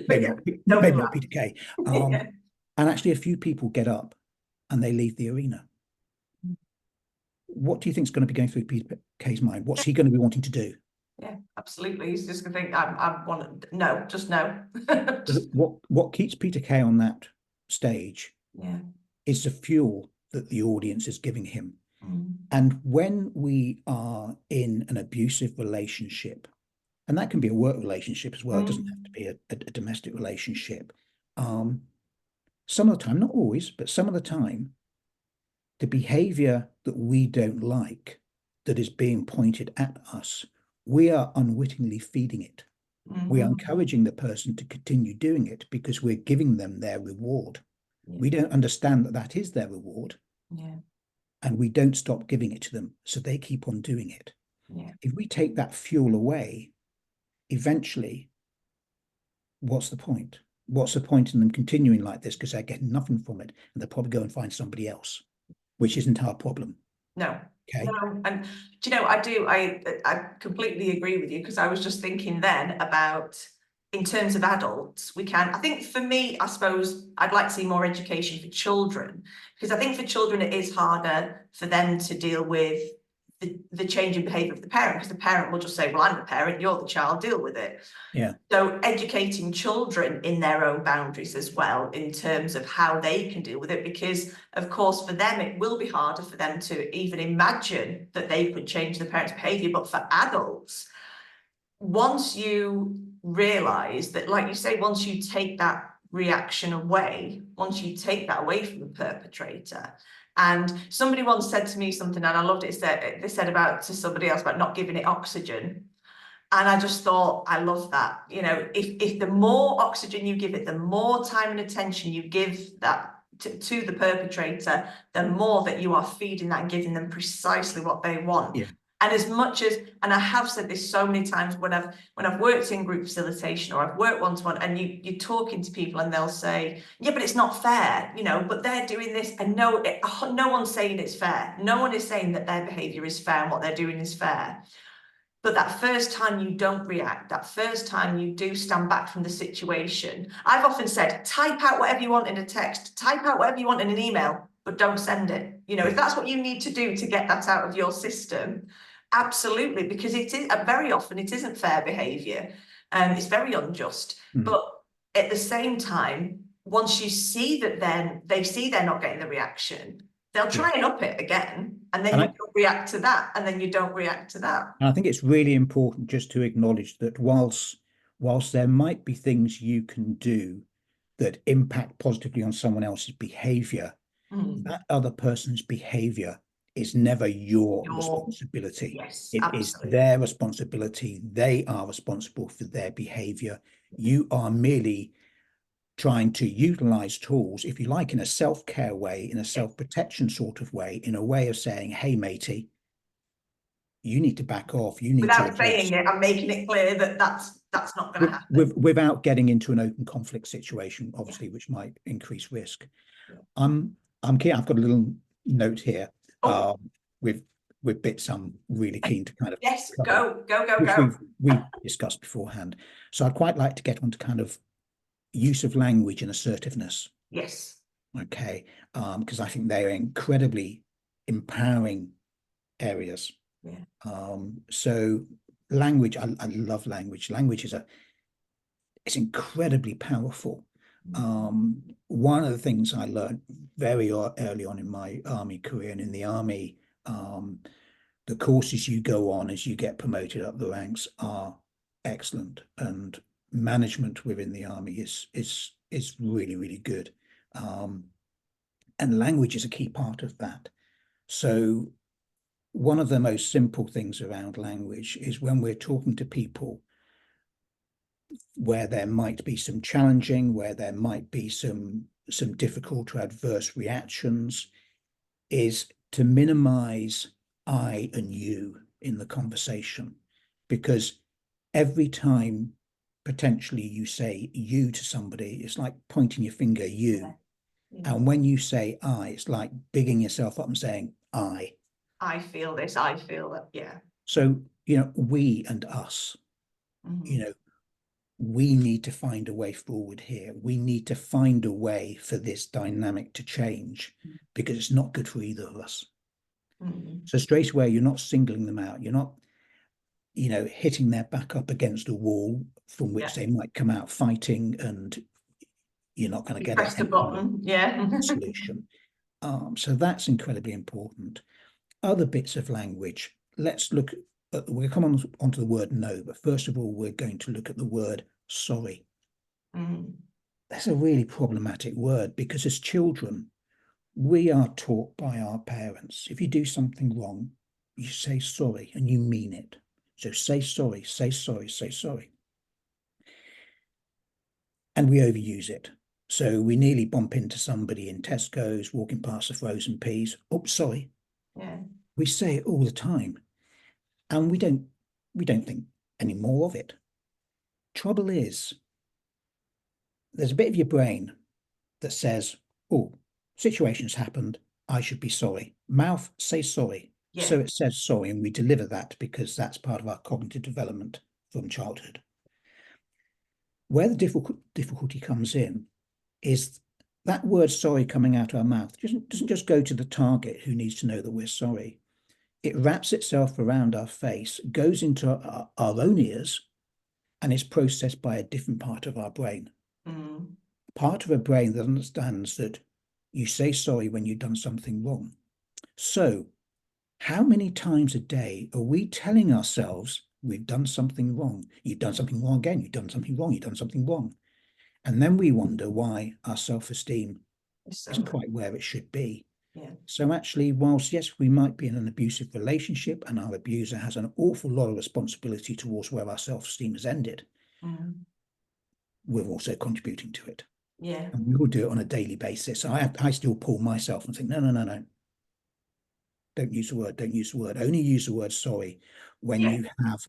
Maybe not Peter Kay. And actually, a few people get up and they leave the arena. What do you think is going to be going through Peter Kay's mind? What's he going to be wanting to do? Yeah, absolutely. He's just going to think, I want to, no, just no. What keeps Peter Kay on that stage is the fuel that the audience is giving him. And when we are in an abusive relationship, and that can be a work relationship as well, it doesn't have to be a domestic relationship. Some of the time, not always, but some of the time, the behavior that we don't like, that is being pointed at us, we are unwittingly feeding it. We are encouraging the person to continue doing it because we're giving them their reward. We don't understand that that is their reward. And we don't stop giving it to them, so they keep on doing it. If we take that fuel away, eventually, what's the point? What's the point in them continuing like this because they're getting nothing from it, and they'll probably go and find somebody else, which isn't our problem. No. Okay. No, and do you know, I completely agree with you, because I was just thinking then about, in terms of adults, I think for me, I suppose I'd like to see more education for children, because I think for children it is harder for them to deal with the changing behaviour of the parent, because the parent will just say, well, I'm the parent, you're the child, deal with it. Yeah. So educating children in their own boundaries as well, in terms of how they can deal with it, because of course for them it will be harder for them to even imagine that they could change the parent's behaviour. But for adults, once you realise that, like you say, once you take that reaction away, once you take that away from the perpetrator. And somebody once said to me something, and I loved it, they said about to somebody else about not giving it oxygen. And I just thought, I love that. You know, if the more oxygen you give it, the more time and attention you give that to the perpetrator, the more that you are feeding that and giving them precisely what they want. Yeah. And as much as, and I have said this so many times when I've worked in group facilitation or I've worked one-to-one, and you're talking to people and they'll say, yeah, but it's not fair, you know, but they're doing this, and no one's saying it's fair. No one is saying that their behavior is fair and what they're doing is fair. But that first time you don't react, that first time you do stand back from the situation, I've often said, type out whatever you want in a text, type out whatever you want in an email, but don't send it. You know, if that's what you need to do to get that out of your system, absolutely, because it is very often it isn't fair behavior, and it's very unjust. But at the same time, once you see that, then they see they're not getting the reaction, they'll try and up it again, and then you don't react to that, and then you don't react to that. And I think it's really important just to acknowledge that whilst there might be things you can do that impact positively on someone else's behavior, that other person's behavior is never your responsibility. Yes, it absolutely. is their responsibility. They are responsible for their behavior. You are merely trying to utilize tools, if you like, in a self-care way, in a self-protection sort of way, in a way of saying, hey, matey, you need to back off. You need without to saying it, I'm making it clear that that's not going to happen. Without getting into an open conflict situation, obviously, which might increase risk. I'm keen. I've got a little note here with bits I'm really keen to kind of yes, cover, go. We've discussed beforehand. So I'd quite like to get on to kind of use of language and assertiveness. Yes. Okay, because I think they're incredibly empowering areas. Yeah. So language, I love language. Language it's incredibly powerful. One of the things I learned very early on in my army career, and in the army, the courses you go on as you get promoted up the ranks are excellent, and management within the army is really, really good. And language is a key part of that. So one of the most simple things around language is when we're talking to people where there might be some challenging, where there might be some difficult or adverse reactions, is to minimize I and you in the conversation. Because every time potentially you say you to somebody, it's like pointing your finger, you. Yeah. And when you say I, it's like bigging yourself up and saying I feel this, I feel that, yeah. So, you know, we and us, you know, we need to find a way forward here. We need to find a way for this dynamic to change, because it's not good for either of us. So straight away, you're not singling them out. You're not, you know, hitting their back up against a wall from which they might come out fighting, and you're not going to get a button, solution. So that's incredibly important. Other bits of language. Let's look at, we'll come onto the word no, but first of all, we're going to look at the word sorry. That's a really problematic word, because as children, we are taught by our parents, if you do something wrong, you say sorry and you mean it. So say sorry, say sorry, say sorry. And we overuse it. So we nearly bump into somebody in Tesco's walking past the frozen peas. Oh, sorry. Yeah. We say it all the time, and we don't think any more of it. Trouble is, there's a bit of your brain that says, oh, situation's happened, I should be sorry. Mouth, say sorry. Yeah. So it says sorry, and we deliver that because that's part of our cognitive development from childhood. Where the difficulty comes in is that word sorry coming out of our mouth doesn't just go to the target who needs to know that we're sorry. It wraps itself around our face, goes into our own ears, and is processed by a different part of our brain. Part of a brain that understands that you say sorry when you've done something wrong. So how many times a day are we telling ourselves we've done something wrong? You've done something wrong again. You've done something wrong. You've done something wrong. And then we wonder why our self-esteem isn't quite where it should be. Yeah. So actually, whilst, yes, we might be in an abusive relationship and our abuser has an awful lot of responsibility towards where our self-esteem has ended, we're also contributing to it. Yeah. And we all do it on a daily basis. I still pull myself and think, no, no, no, no. Don't use the word, don't use the word. Only use the word sorry when Yeah. you have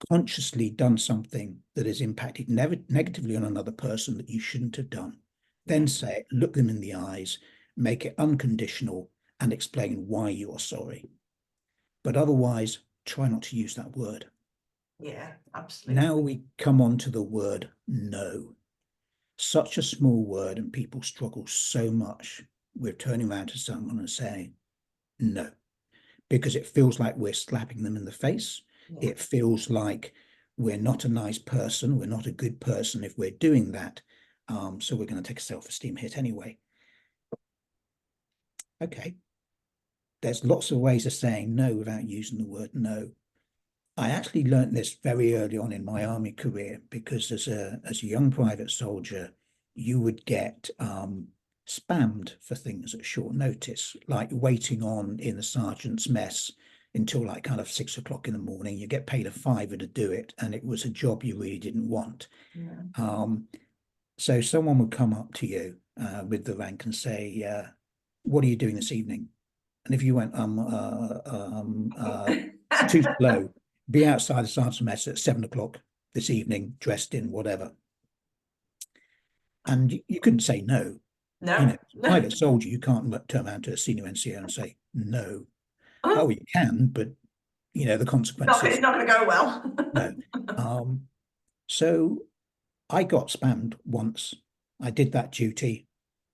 consciously done something that has impacted negatively on another person that you shouldn't have done. Yeah. Then say it, look them in the eyes, make it unconditional, and explain why you are sorry. But otherwise, try not to use that word. Yeah, absolutely. Now we come on to the word no. Such a small word, and people struggle so much with turning around to someone and saying no, because it feels like we're slapping them in the face. Yeah. It feels like we're not a nice person. We're not a good person if we're doing that. So we're going to take a self-esteem hit anyway. Okay. There's lots of ways of saying no without using the word no. I actually learned this very early on in my army career, because as a young private soldier, you would get spammed for things at short notice, like waiting on in the sergeant's mess until like kind of 6 o'clock in the morning. You get paid a fiver to do it, and it was a job you really didn't want. Yeah. So someone would come up to you with the rank and say, "What are you doing this evening?" And if you went, too slow, be outside the sergeant's mess at 7 o'clock this evening, dressed in whatever. And you couldn't say no. You know, No. as a private soldier, you can't turn around to a senior NCO and say no. Oh, you can, but you know, the It's consequences, not going to go well. no. So I got spammed once. I did that duty.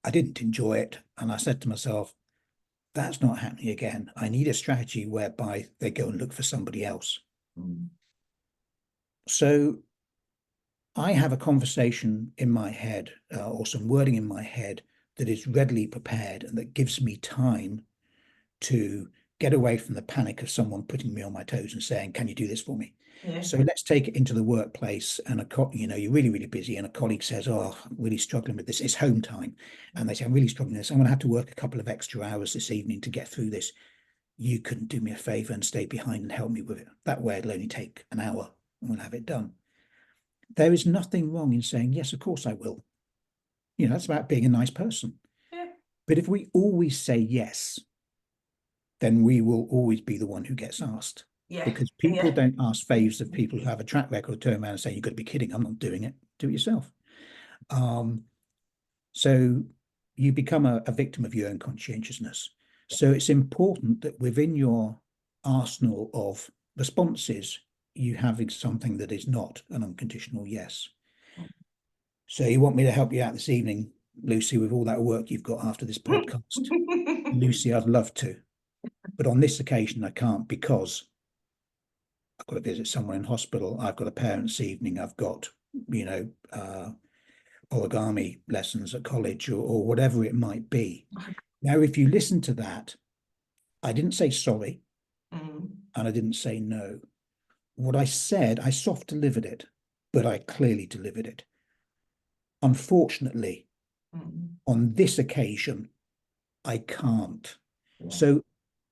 I didn't enjoy it. And I said to myself, that's not happening again. I need a strategy whereby they go and look for somebody else. Mm. So I have a conversation in my head, or some wording in my head that is readily prepared and that gives me time to get away from the panic of someone putting me on my toes and saying, "Can you do this for me?" Yeah. So let's take it into the workplace, and you're really, really busy, and a colleague says, "Oh, I'm really struggling with this. It's home time," and they say, "I'm really struggling with this. I'm going to have to work a couple of extra hours this evening to get through this. You couldn't do me a favor and stay behind and help me with it. That way, it'll only take an hour, and we'll have it done." There is nothing wrong in saying, "Yes, of course I will." That's about being a nice person. Yeah. But if we always say yes, then we will always be the one who gets asked, Yeah. because people Yeah. don't ask favors of people who have a track record, turn around and say, "You've got to be kidding, I'm not doing it." Do it yourself. So you become a victim of your own conscientiousness. So it's important that within your arsenal of responses, you have something that is not an unconditional yes. So you want me to help you out this evening, Lucy, with all that work you've got after this podcast? Lucy, I'd love to. But on this occasion, I can't, because I've got to visit someone in hospital. I've got a parents' evening. I've got, origami lessons at college, or whatever it might be. Now, if you listen to that, I didn't say sorry Mm. and I didn't say no. What I said, I soft delivered it, but I clearly delivered it. Unfortunately, on this occasion, I can't. Yeah. So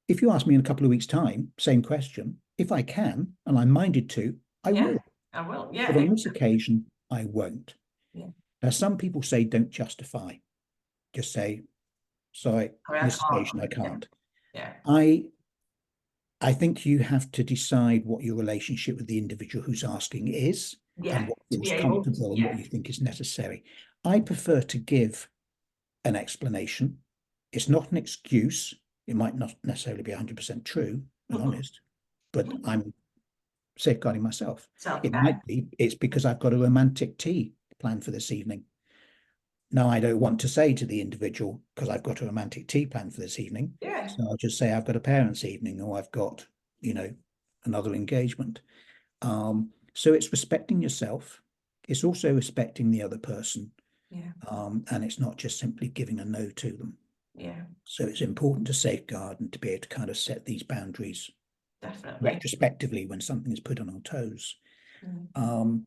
if you ask me in a couple of weeks' time, same question, if I can and I'm minded to, I Yeah, will. I will. But Yeah. on this occasion, I won't. Yeah. Now, some people say don't justify. Just say, "Sorry, Sorry, on I this occasion, I can't. Yeah. can't." Yeah. I think you have to decide what your relationship with the individual who's asking is, and Yeah. what To be feels able to, comfortable and what yeah. you think is necessary. I prefer to give an explanation. It's not an excuse. It might not necessarily be 100% true and honest, but I'm safeguarding myself. It Self-care. might be it's because I've got a romantic tea planned for this evening. Now, I don't want to say to the individual, because I've got a romantic tea planned for this evening. Yeah. So I'll just say I've got a parents' evening, or I've got, another engagement. So it's respecting yourself. It's also respecting the other person. Yeah. And it's not just simply giving a no to them. Yeah. So it's important to safeguard and to be able to kind of set these boundaries Definitely. retrospectively when something is put on our toes. Mm.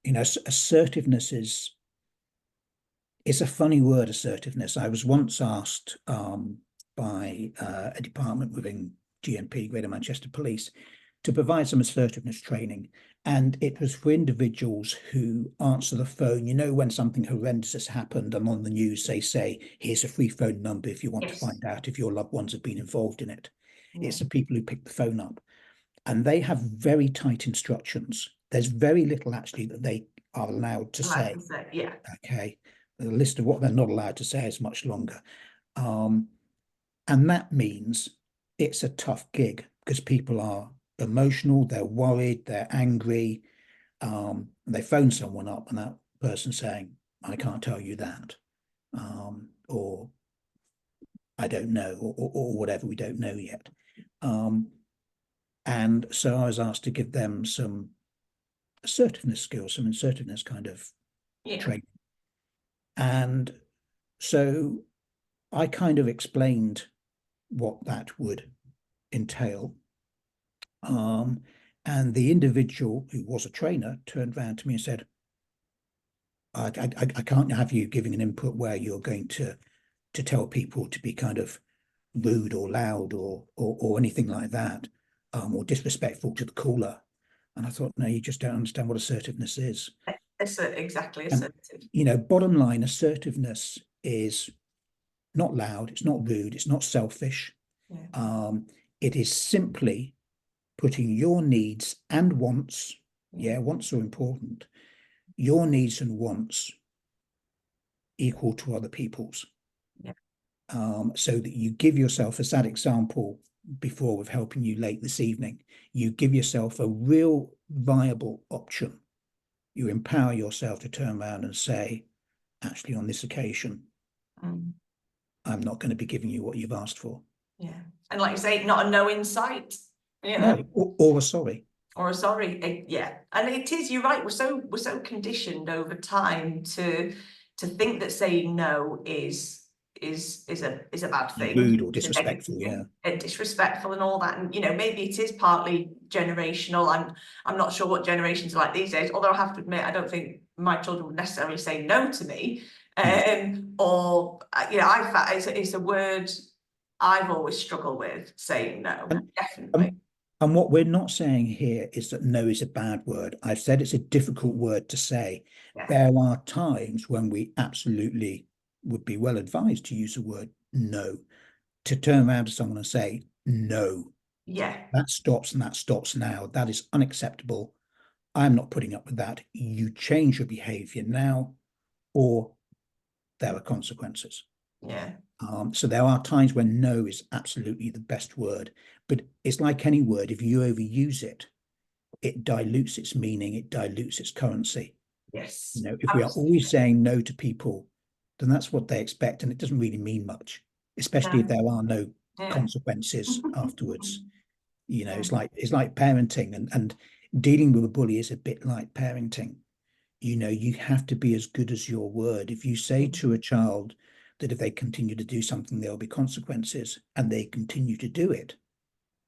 Assertiveness is, it's a funny word, assertiveness. I was once asked by a department within GMP, Greater Manchester Police, to provide some assertiveness training. And it was for individuals who answer the phone. You know, when something horrendous has happened and on the news, they say, here's a free phone number if you want to Yes. find out if your loved ones have been involved in it. Yeah. It's the people who pick the phone up. And they have very tight instructions. There's very little actually that they are allowed to say. Yeah. Okay. The list of what they're not allowed to say is much longer. And that means it's a tough gig because people are emotional, they're worried, they're angry. They phone someone up and that person saying, I can't tell you that. Or I don't know, or whatever, we don't know yet. And so I was asked to give them some assertiveness skills, some assertiveness kind of training. And so I kind of explained what that would entail. And the individual who was a trainer turned around to me and said, I can't have you giving an input where you're going to tell people to be kind of rude or loud or anything like that, or disrespectful to the caller. And I thought, no, you just don't understand what assertiveness is. Exactly, assertive. And, bottom line, assertiveness is not loud, it's not rude, it's not selfish. Yeah. It is simply putting your needs and wants, wants are important, your needs and wants equal to other people's. Yeah. So that you give yourself, as that example before with helping you late this evening, you give yourself a real viable option. You empower yourself to turn around and say, actually, on this occasion, I'm not going to be giving you what you've asked for. Yeah. And like you say, not a no in sight. You know? No, or a sorry. Or a sorry. Yeah. And it is, you're right, we're so conditioned over time to think that saying no is a bad thing. Rude or disrespectful, yeah. And disrespectful and all that. And maybe it is partly generational. I'm not sure what generations are like these days, although I have to admit, I don't think my children would necessarily say no to me. Or it's a word I've always struggled with, saying no. Definitely. And what we're not saying here is that no is a bad word. I've said it's a difficult word to say. Yeah. There are times when we absolutely would be well advised to use the word no, to turn around to someone and say, no. Yeah. That stops and that stops now. That is unacceptable. I'm not putting up with that. You change your behavior now, or there are consequences. Yeah. So there are times when no is absolutely the best word, but it's like any word. If you overuse it, it dilutes its meaning, it dilutes its currency. Yes. If absolutely. We are always saying no to people, then that's what they expect, and it doesn't really mean much, especially if there are no consequences afterwards. It's like parenting, and dealing with a bully is a bit like parenting. You have to be as good as your word. If you say to a child that if they continue to do something, there'll be consequences, and they continue to do it,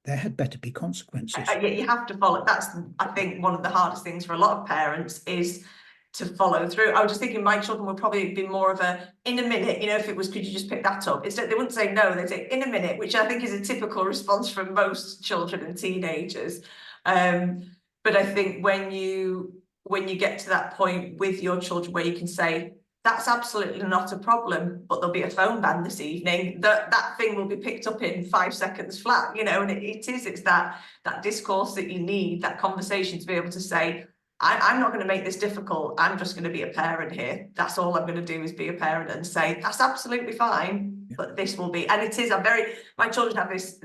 there had better be consequences. You have to follow. That's, I think, one of the hardest things for a lot of parents is to follow through. I was just thinking my children would probably be more of a, in a minute, if it was, could you just pick that up? Instead, they wouldn't say no, they'd say in a minute, which I think is a typical response from most children and teenagers. But I think when you get to that point with your children where you can say, that's absolutely not a problem, but there'll be a phone ban this evening. That thing will be picked up in 5 seconds flat, and it's that discourse that you need, that conversation to be able to say, I'm not going to make this difficult. I'm just going to be a parent here. That's all I'm going to do is be a parent and say, that's absolutely fine, but this will be, and it is my children have this,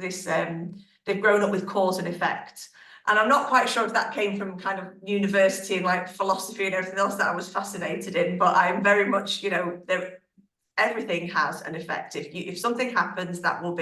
they've grown up with cause and effect. And I'm not quite sure if that came from kind of university and like philosophy and everything else that I was fascinated in, but I'm very much, everything has an effect. If something happens, there will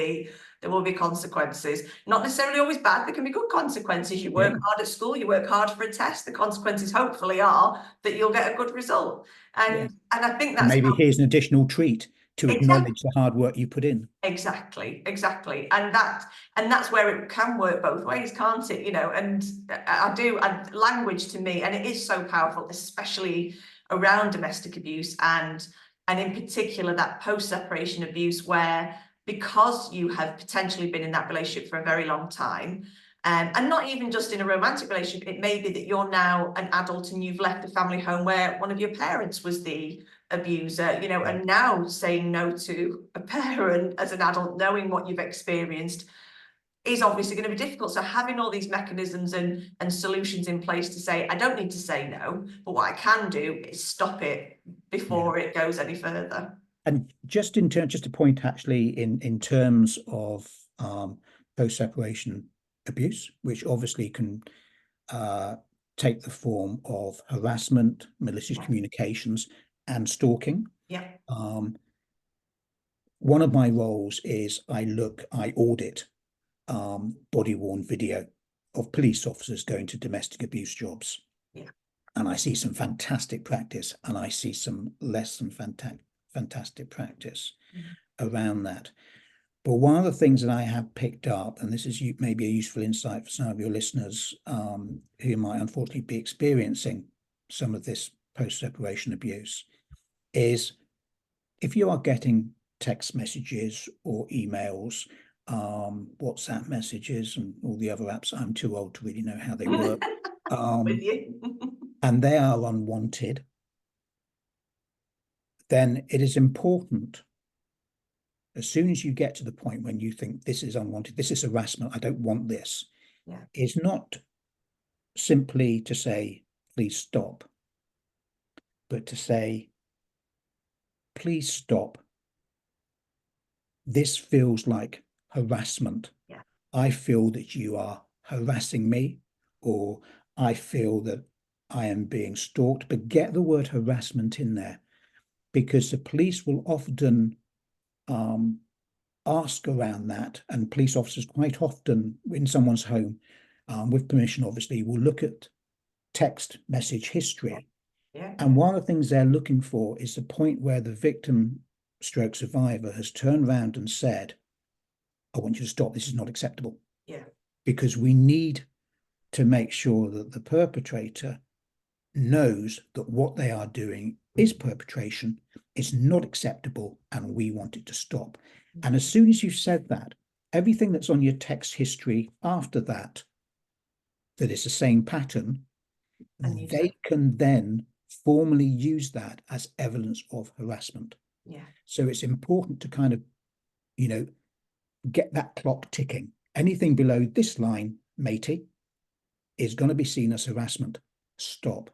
be consequences. Not necessarily always bad. There can be good consequences. You work hard at school, you work hard for a test. The consequences hopefully are that you'll get a good result. And I think that's maybe here's an additional treat to acknowledge the hard work you put in. Exactly. And that's where it can work both ways, can't it? And language to me, and it is so powerful, especially around domestic abuse and in particular that post-separation abuse, where because you have potentially been in that relationship for a very long time And not even just in a romantic relationship, it may be that you're now an adult and you've left a family home where one of your parents was the abuser, you know, and now saying no to a parent as an adult, knowing what you've experienced, is obviously going to be difficult. So having all these mechanisms and solutions in place to say, I don't need to say no, but what I can do is stop it before it goes any further. And just in terms, just to point actually in terms of post-separation abuse, which obviously can take the form of harassment, malicious communications, and stalking. Yeah. One of my roles is I audit body-worn video of police officers going to domestic abuse jobs. Yeah. And I see some fantastic practice, and I see some less than fantastic practice around that. But one of the things that I have picked up, and this is maybe a useful insight for some of your listeners who might unfortunately be experiencing some of this post-separation abuse, is if you are getting text messages or emails, WhatsApp messages and all the other apps, I'm too old to really know how they work, With you. and they are unwanted, then it is important, as soon as you get to the point when you think this is unwanted, this is harassment, I don't want this, is not simply to say, please stop, but to say, please stop. This feels like harassment. Yeah. I feel that you are harassing me, or I feel that I am being stalked, but get the word harassment in there, because the police will often ask around that, and police officers quite often in someone's home, with permission obviously, will look at text message history. And one of the things they're looking for is the point where the victim stroke survivor has turned around and said, I want you to stop, this is not acceptable. Because we need to make sure that the perpetrator knows that what they are doing is perpetration, it's not acceptable, and we want it to stop. And as soon as you've said that, everything that's on your text history after that, that is the same pattern, they can then formally use that as evidence of harassment. So it's important to kind of, you know, get that clock ticking. Anything below this line, matey, is going to be seen as harassment. Stop.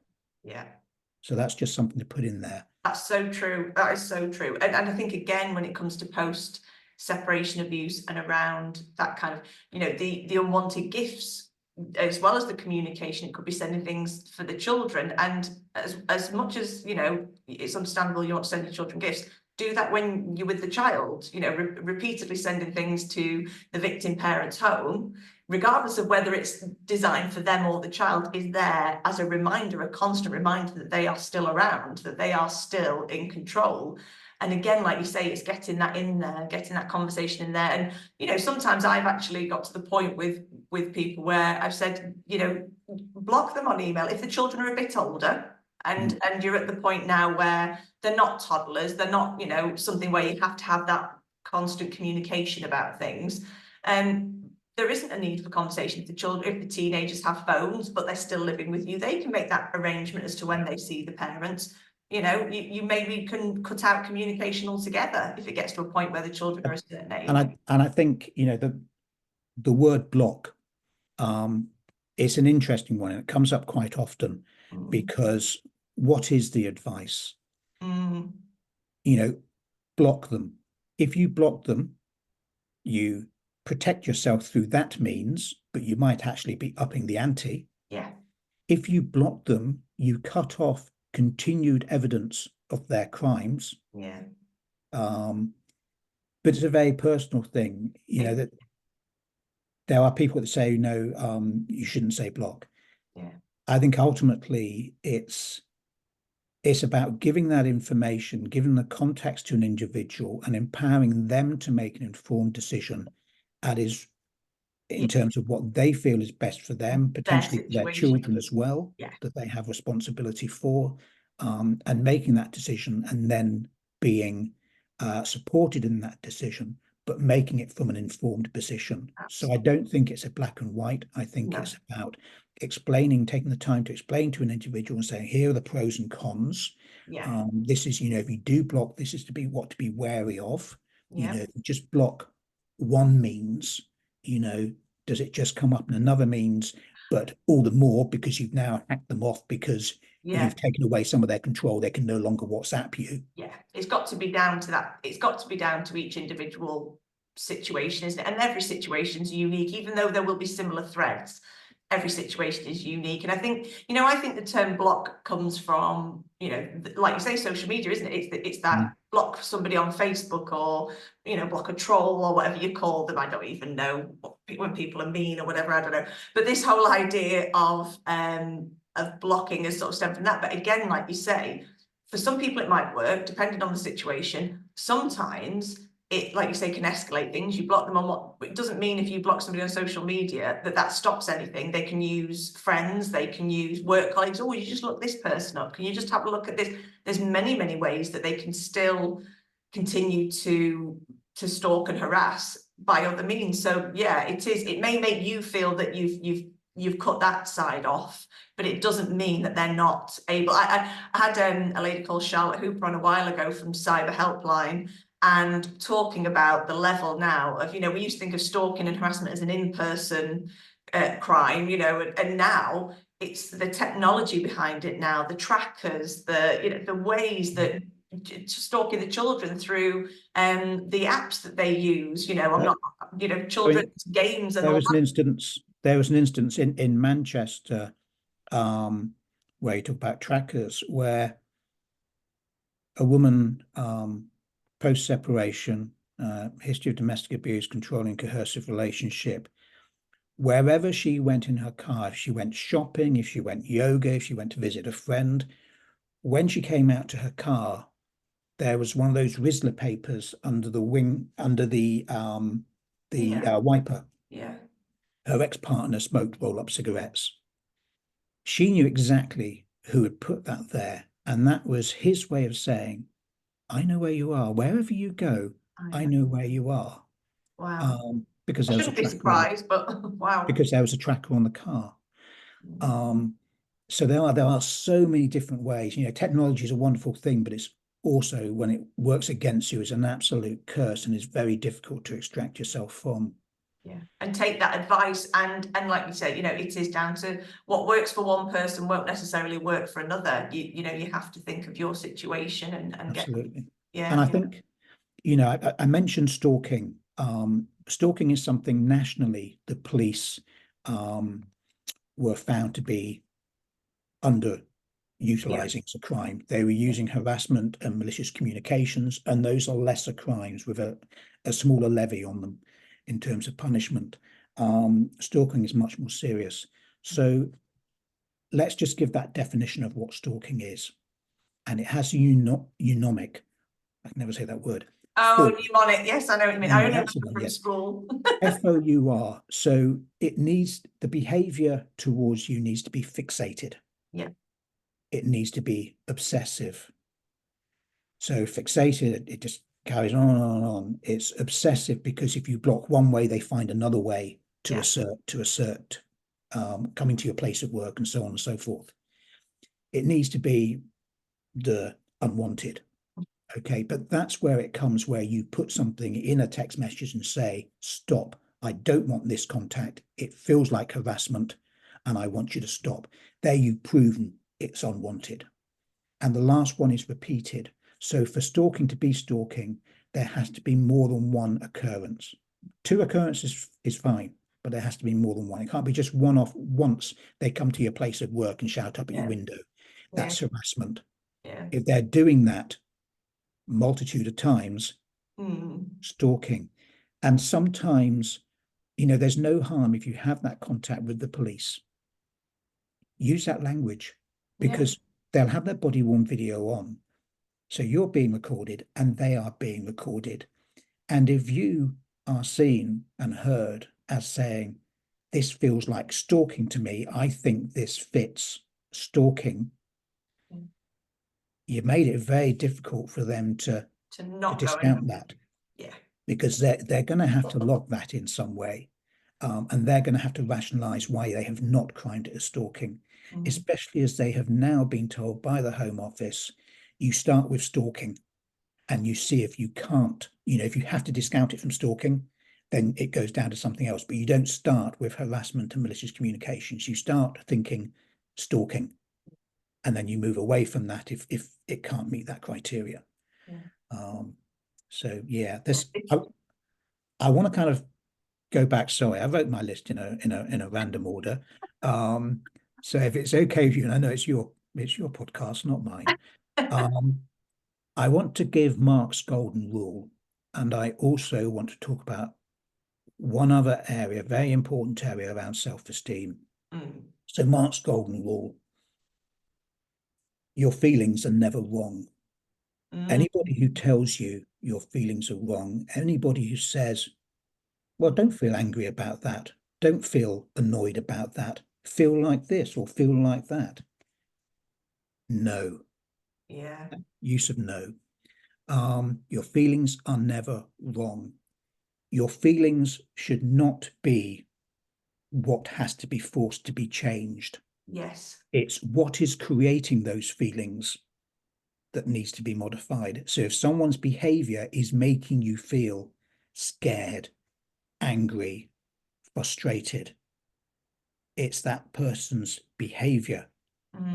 So that's just something to put in there. That's so true. That is so true. And I think, again, when it comes to post-separation abuse and around that kind of, you know, the unwanted gifts, as well as the communication, it could be sending things for the children. And as much as, you know, it's understandable you want to send your children gifts, do that when you're with the child, you know, repeatedly sending things to the victim parent's home, regardless of whether it's designed for them or the child, is there as a reminder, a constant reminder that they are still around, that they are still in control. And again, like you say, it's getting that in there, getting that conversation in there. And, you know, sometimes I've actually got to the point with people where I've said, you know, block them on email. If the children are a bit older, and you're at the point now where they're not toddlers, they're not, you know, something where you have to have that constant communication about things. There isn't a need for conversation. If the children, if the teenagers have phones, but they're still living with you, they can make that arrangement as to when they see the parents. You know, you maybe can cut out communication altogether if it gets to a point where the children are a certain age. And I think, you know, the word block, it's an interesting one, and it comes up quite often because what is the advice? You know, block them. If you block them, you protect yourself through that means, but you might actually be upping the ante. If you block them, you cut off continued evidence of their crimes. But it's a very personal thing, you know, that there are people that say, no, you shouldn't say block. I think ultimately it's about giving that information, giving the context to an individual and empowering them to make an informed decision that is in terms of what they feel is best for them, potentially their children as well, that they have responsibility for, and making that decision and then being supported in that decision, but making it from an informed position. So I don't think it's a black and white. I think it's about explaining, taking the time to explain to an individual and saying, here are the pros and cons. Yeah. This is, if you do block, this is what to be wary of. Yeah. If you just block one means, does it just come up in another means, but all the more because you've now hacked them off because you've taken away some of their control, they can no longer WhatsApp you. Yeah, it's got to be down to that. It's got to be down to each individual situation, isn't it? And every situation's unique, even though there will be similar threads. Every situation is unique. And I think, I think the term block comes from, like you say, social media, isn't it? It's that block somebody on Facebook or, block a troll or whatever you call them. I don't even know when people are mean or whatever, I don't know. But this whole idea of blocking has sort of stemmed from that. But again, like you say, for some people it might work, depending on the situation. Sometimes it, like you say, can escalate things. You block them on what, it doesn't mean if you block somebody on social media that stops anything. They can use friends, they can use work colleagues. Oh, you just look this person up. Can you just have a look at this? There's many, many ways that they can still continue to stalk and harass by other means. So yeah, it may make you feel that you've cut that side off, but it doesn't mean that they're not able. I had a lady called Charlotte Hooper on a while ago from Cyber Helpline, and talking about the level now of, we used to think of stalking and harassment as an in-person crime, and now it's the technology behind it now, the trackers, the ways that stalking the children through the apps that they use, I'm not, children's games and there all was that. There was an instance in Manchester, where you talk about trackers, where a woman, post-separation, history of domestic abuse, controlling coercive relationship, wherever she went in her car, if she went shopping, if she went yoga, if she went to visit a friend, when she came out to her car, there was one of those Rizzler papers under the wing, under the wiper. Yeah. Her ex-partner smoked roll-up cigarettes. She knew exactly who had put that there, and that was his way of saying, I know where you are. Wherever you go, I know where you are. Wow. Because I there was a shouldn't be tracker on surprised, but wow. because there was a tracker on the car. So there are so many different ways. Technology is a wonderful thing, but it's also, when it works against you, is an absolute curse and is very difficult to extract yourself from. Yeah, and take that advice, and like you say, it is down to what works for one person won't necessarily work for another. You have to think of your situation and Absolutely. Yeah. And I think, I mentioned stalking. Stalking is something nationally the police were found to be underutilizing as a crime. They were using harassment and malicious communications, and those are lesser crimes with a smaller levy on them in terms of punishment. Stalking is much more serious. So let's just give that definition of what stalking is. And it has a eunomic, I can never say that word. Oh, mnemonic. Yes, I know what you mean. I only That's remember from school. FOUR. So the behavior towards you needs to be fixated. Yeah. It needs to be obsessive. So fixated, it just carries on and on and on. It's obsessive because if you block one way, they find another way to assert, coming to your place of work and so on and so forth. It needs to be the unwanted. Okay, but that's where it comes, where you put something in a text message and say, stop, I don't want this contact. It feels like harassment and I want you to stop. There you've proven it's unwanted. And the last one is repeated. So for stalking to be stalking, there has to be more than one occurrence. 2 occurrences is fine, but there has to be more than one. It can't be just one off once they come to your place of work and shout up at your window. That's harassment. If they're doing that multitude of times, stalking. And sometimes, there's no harm if you have that contact with the police. Use that language, because they'll have their body worn video on. So you're being recorded and they are being recorded. And if you are seen and heard as saying, this feels like stalking to me, I think this fits stalking, you've made it very difficult for them to not discount that. Yeah. because they're going to have to log that in some way. And they're going to have to rationalize why they have not crimed it as stalking, especially as they have now been told by the Home Office, you start with stalking and you see if you can't, if you have to discount it from stalking, then it goes down to something else. But you don't start with harassment and malicious communications. You start thinking stalking, and then you move away from that if it can't meet that criteria. So yeah, I want to kind of go back. Sorry, I wrote my list in a random order. So if it's okay with you, and I know it's your podcast, not mine. I want to give Mark's golden rule, and I also want to talk about one other area, very important area around self-esteem. So Mark's golden rule: your feelings are never wrong. Anybody who tells you your feelings are wrong, anybody who says, well, don't feel angry about that, don't feel annoyed about that, feel like this or feel like that. No. Yeah. Use of no. Your feelings are never wrong. Your feelings should not be what has to be forced to be changed. Yes. It's what is creating those feelings that needs to be modified. So if someone's behavior is making you feel scared, angry, frustrated, it's that person's behavior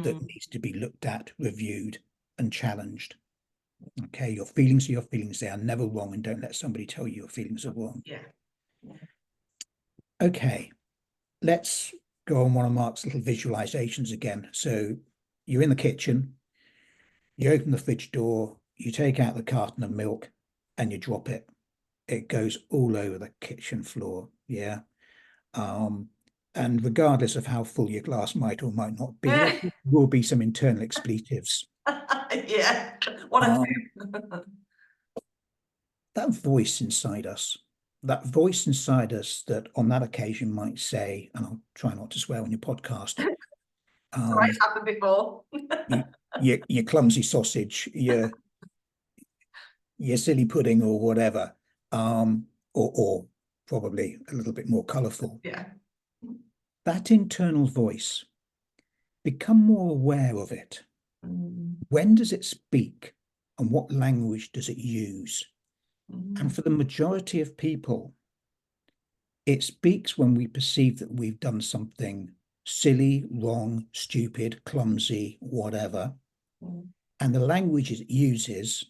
that needs to be looked at, reviewed, and challenged. Okay, your feelings are your feelings. They are never wrong, and don't let somebody tell you your feelings are wrong. Yeah. Okay, let's go on one of Mark's little visualizations again. So you're in the kitchen, you open the fridge door, you take out the carton of milk, and you drop it. It goes all over the kitchen floor. Yeah. And regardless of how full your glass might or might not be, there will be some internal expletives. Yeah. One or two. That voice inside us, that that on that occasion might say, and I'll try not to swear on your podcast, Right, it's happened before. you clumsy sausage, you silly pudding or whatever, or probably a little bit more colourful. Yeah. That internal voice, become more aware of it. When does it speak, and what language does it use? And for the majority of people, it speaks when we perceive that we've done something silly, wrong, stupid, clumsy, whatever. And the language it uses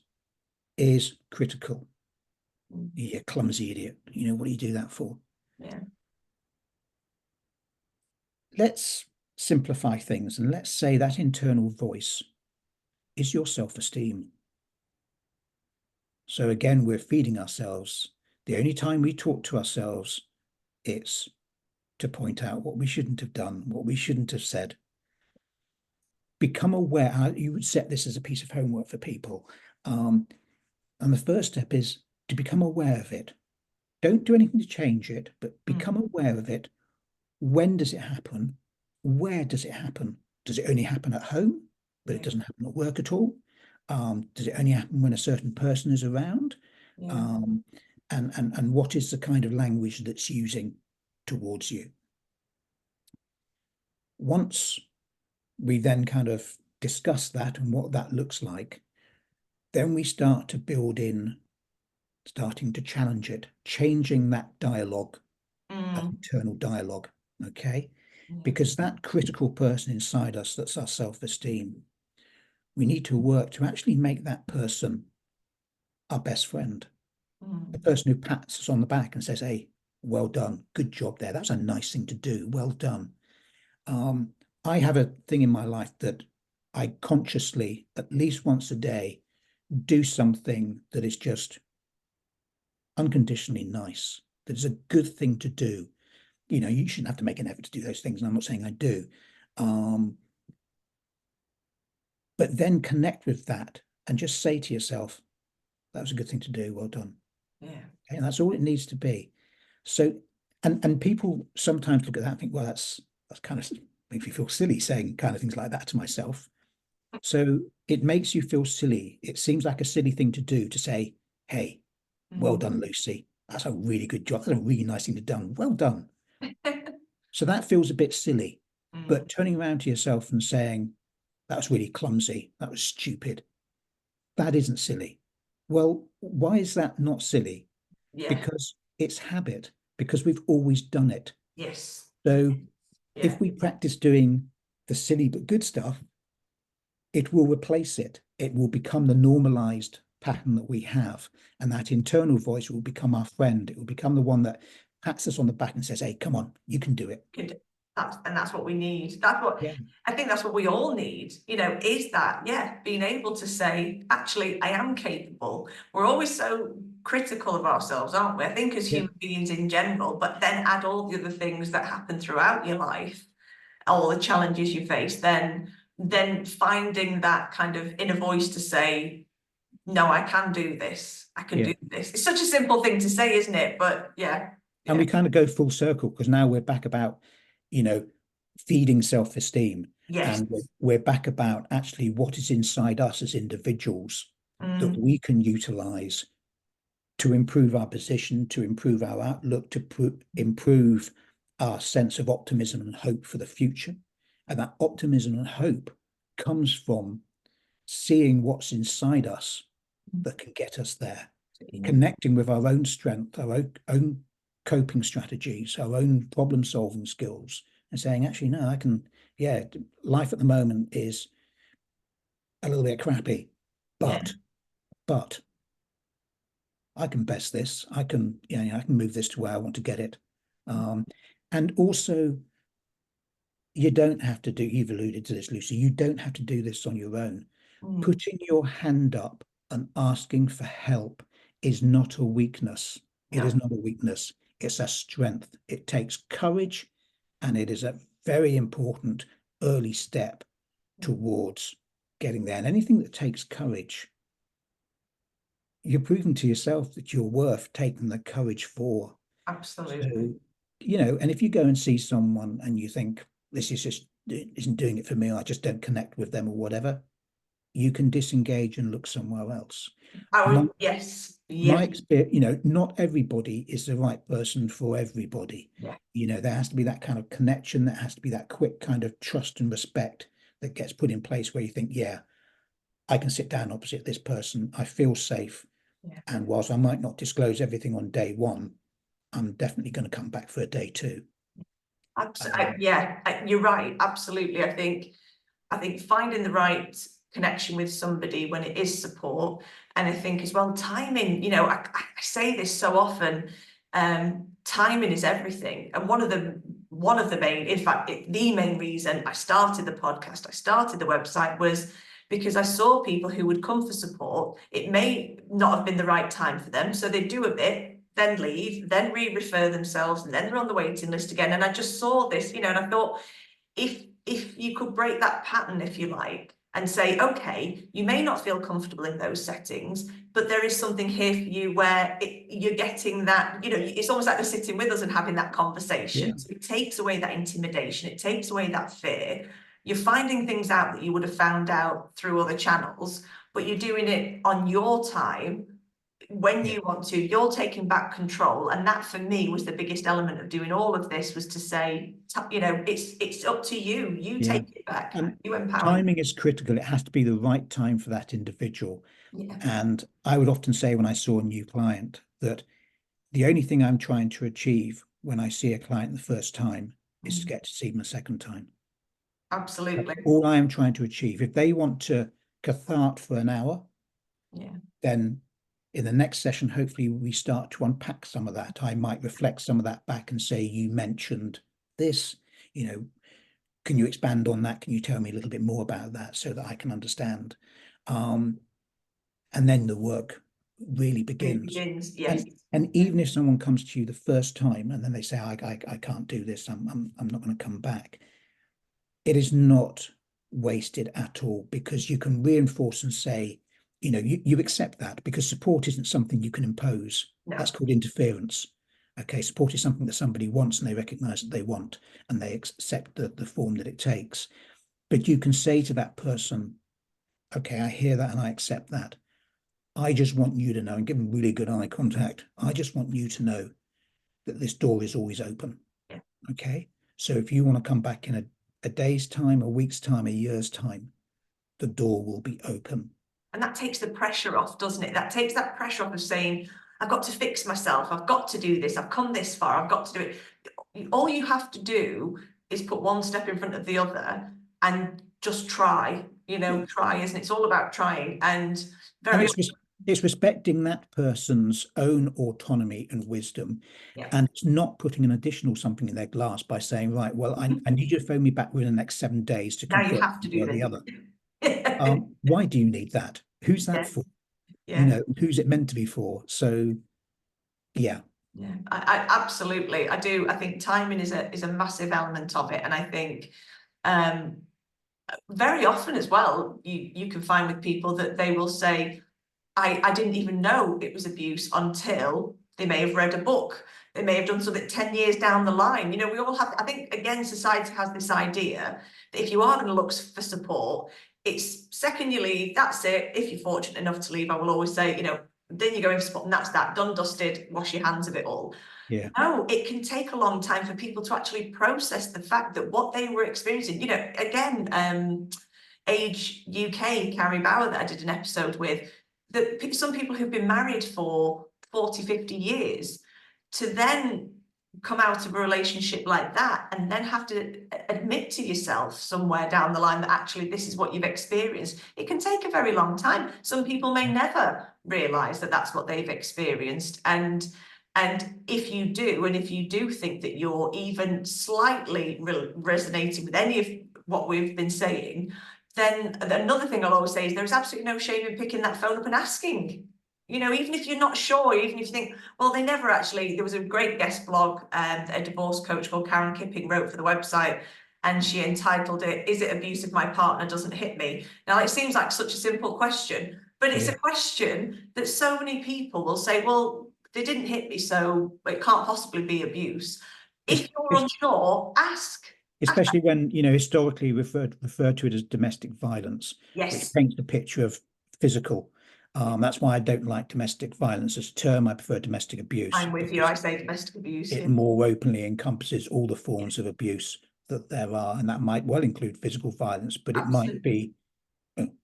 is critical. You clumsy idiot. What do you do that for? Yeah. Let's simplify things, and let's say that internal voice is your self-esteem. So again, we're feeding ourselves. The only time we talk to ourselves, it's to point out what we shouldn't have done, what we shouldn't have said. Become aware. You would set this as a piece of homework for people. And the first step is to become aware of it. Don't do anything to change it, but become aware of it. When does it happen? Where does it happen? Does it only happen at home, but it doesn't happen at work at all? Does it only happen when a certain person is around? And what is the kind of language that's using towards you? Once we then kind of discuss that and what that looks like, then we start to build in, starting to challenge it, changing that dialogue, that internal dialogue, okay? Because that critical person inside us, that's our self-esteem, we need to work to actually make that person our best friend. The person who pats us on the back and says, hey, well done, good job there. That's a nice thing to do. Well done. I have a thing in my life that I consciously, at least once a day, do something that is just unconditionally nice, that is a good thing to do. You shouldn't have to make an effort to do those things, and I'm not saying I do. But then connect with that and just say to yourself, that was a good thing to do, well done. Yeah. Okay, and that's all it needs to be. So, and people sometimes look at that and think, well, that's kind of makes me feel silly saying kind of things like that to myself. So it makes you feel silly. It seems like a silly thing to do to say, hey, Well done, Lucy. That's a really good job. That's a really nice thing to done. Well done. So that feels a bit silly. But turning around to yourself and saying, that was really clumsy, that was stupid, that isn't silly. Well, why is that not silly? Yeah. Because it's habit, because we've always done it. Yes. So Yeah. if we practice doing the silly but good stuff, it will replace it. It will become the normalized pattern that we have. And that internal voice will become our friend. It will become the one that pats us on the back and says, hey, come on, you can do it. That's what we need. That's what I think that's what we all need, is that, being able to say, actually, I am capable. We're always so critical of ourselves, aren't we? I think as human beings in general, but then add all the other things that happen throughout your life, all the challenges you face, then finding that kind of inner voice to say, no, I can do this. I can do this. It's such a simple thing to say, isn't it? But And we kind of go full circle because now we're back about, feeding self-esteem. yes. And we're back about actually what is inside us as individuals that Mm. we can utilize to improve our position, to improve our outlook, to improve our sense of optimism and hope for the future. And that optimism and hope comes from seeing what's inside us that can get us there, connecting with our own strength, our own coping strategies, our own problem solving skills, and saying, actually, no, I can, life at the moment is a little bit crappy, but I can best this. I can, I can move this to where I want to get it. And also, you don't have to do, you've alluded to this, Lucy, you don't have to do this on your own. Putting your hand up and asking for help is not a weakness. It is not a weakness. It's a strength. It takes courage, and it is a very important early step towards getting there. And anything that takes courage, you're proving to yourself that you're worth taking the courage for. Absolutely. So, and if you go and see someone and you think this is just isn't doing it for me, I just don't connect with them or whatever, you can disengage and look somewhere else. Yes. My experience, not everybody is the right person for everybody. There has to be that kind of connection, there has to be that quick kind of trust and respect that gets put in place where you think, I can sit down opposite this person, I feel safe. And whilst I might not disclose everything on day one, I'm definitely going to come back for a day two. You're right. Absolutely. I think finding the right connection with somebody when it is support, and I think as well, timing, I say this so often, timing is everything. And one of the main, in fact, the main reason I started the podcast, I started the website, was because I saw people who would come for support. It may not have been the right time for them, so they do a bit, then leave, then re-refer themselves, and then they're on the waiting list again. And I just saw this, and I thought, if you could break that pattern, if you like, and say, okay, you may not feel comfortable in those settings, but there is something here for you where you're getting that, it's almost like they're sitting with us and having that conversation. So it takes away that intimidation, it takes away that fear. You're finding things out that you would have found out through other channels, but you're doing it on your time when you want to. You're taking back control, and that for me was the biggest element of doing all of this, was to say, it's up to you. Take it back. And you empower. timing is critical. It has to be the right time for that individual. And I would often say when I saw a new client that the only thing I'm trying to achieve when I see a client the first time is to get to see them a second time. Absolutely. That's all I am trying to achieve. If they want to cathart for an hour, then in the next session, hopefully we start to unpack some of that. I might reflect some of that back and say, you mentioned this, can you expand on that? Can you tell me a little bit more about that so that I can understand? And then the work really begins. Yes. And even if someone comes to you the first time and then they say, I can't do this, I'm not going to come back, it is not wasted at all, because you can reinforce and say, you accept that, because support isn't something you can impose. That's called interference. Okay, support is something that somebody wants and they recognize that they want, and they accept the form that it takes. But you can say to that person, okay, I hear that and I accept that. I just want you to know, and give them really good eye contact. I just want you to know that this door is always open. Yeah. Okay. So if you want to come back in a day's time, a week's time, a year's time, the door will be open. And that takes the pressure off, doesn't it? That takes that pressure off of saying, I've got to fix myself. I've got to do this. I've come this far. I've got to do it. All you have to do is put one step in front of the other and just try, try, isn't it? It's all about trying. And And very, it's respecting that person's own autonomy and wisdom. yeah. And it's not putting an additional something in their glass by saying, right, well, I need you to phone me back within the next 7 days to Now you confirm have to one do or the this. other. Why do you need that? Who's that Yeah. for? Yeah. Who's it meant to be for? So, yeah. Yeah, I absolutely, I do. I think timing is a massive element of it. And I think very often as well, you can find with people that they will say, I didn't even know it was abuse until they may have read a book. They may have done something 10 years down the line. We all have, I think, again, society has this idea that if you are going to look for support, it's second you leave, that's it. If you're fortunate enough to leave, I will always say, then you go in for support and that's that, done, dusted, wash your hands of it all. Yeah. No, it can take a long time for people to actually process the fact that what they were experiencing, again, Age UK, Carrie Bauer, that I did an episode with, that some people who've been married for 40, 50 years to then come out of a relationship like that and then have to admit to yourself somewhere down the line that actually this is what you've experienced. It can take a very long time. Some people may never realize that that's what they've experienced. And if you do, and if you do think that you're even slightly resonating with any of what we've been saying, then another thing I'll always say is there's absolutely no shame in picking that phone up and asking. Even if you're not sure, even if you think, well, they never actually, there was a great guest blog, a divorce coach called Karen Kipping wrote for the website, and she entitled it, "Is it abuse if my partner doesn't hit me?" Now, it seems like such a simple question, but it's a question that so many people will say, well, they didn't hit me, so it can't possibly be abuse. If you're unsure, ask. Especially when, historically referred to it as domestic violence, which Yes. paints the picture of physical. That's why I don't like domestic violence as a term. I prefer domestic abuse. I'm with you. I say domestic abuse. It more openly encompasses all the forms of abuse that there are, and that might well include physical violence, but it might be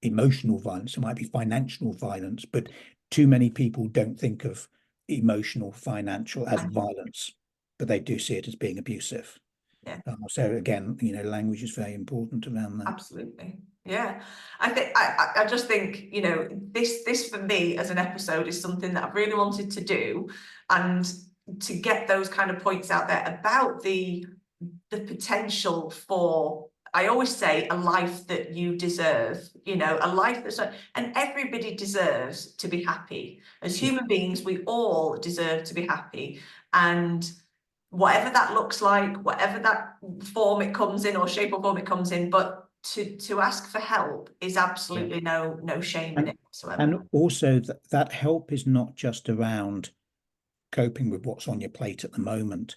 emotional violence, it might be financial violence, but too many people don't think of emotional, financial as violence, but they do see it as being abusive. Yeah. So again, language is very important around that. Absolutely. Yeah. I just think, this for me as an episode is something that I've really wanted to do, and to get those kind of points out there about the potential for, I always say, a life that you deserve, a life that's, and everybody deserves to be happy. As human beings, we all deserve to be happy. And whatever that looks like, whatever that form it comes in or shape or form it comes in, but to ask for help is absolutely no shame in it whatsoever. And also that help is not just around coping with what's on your plate at the moment.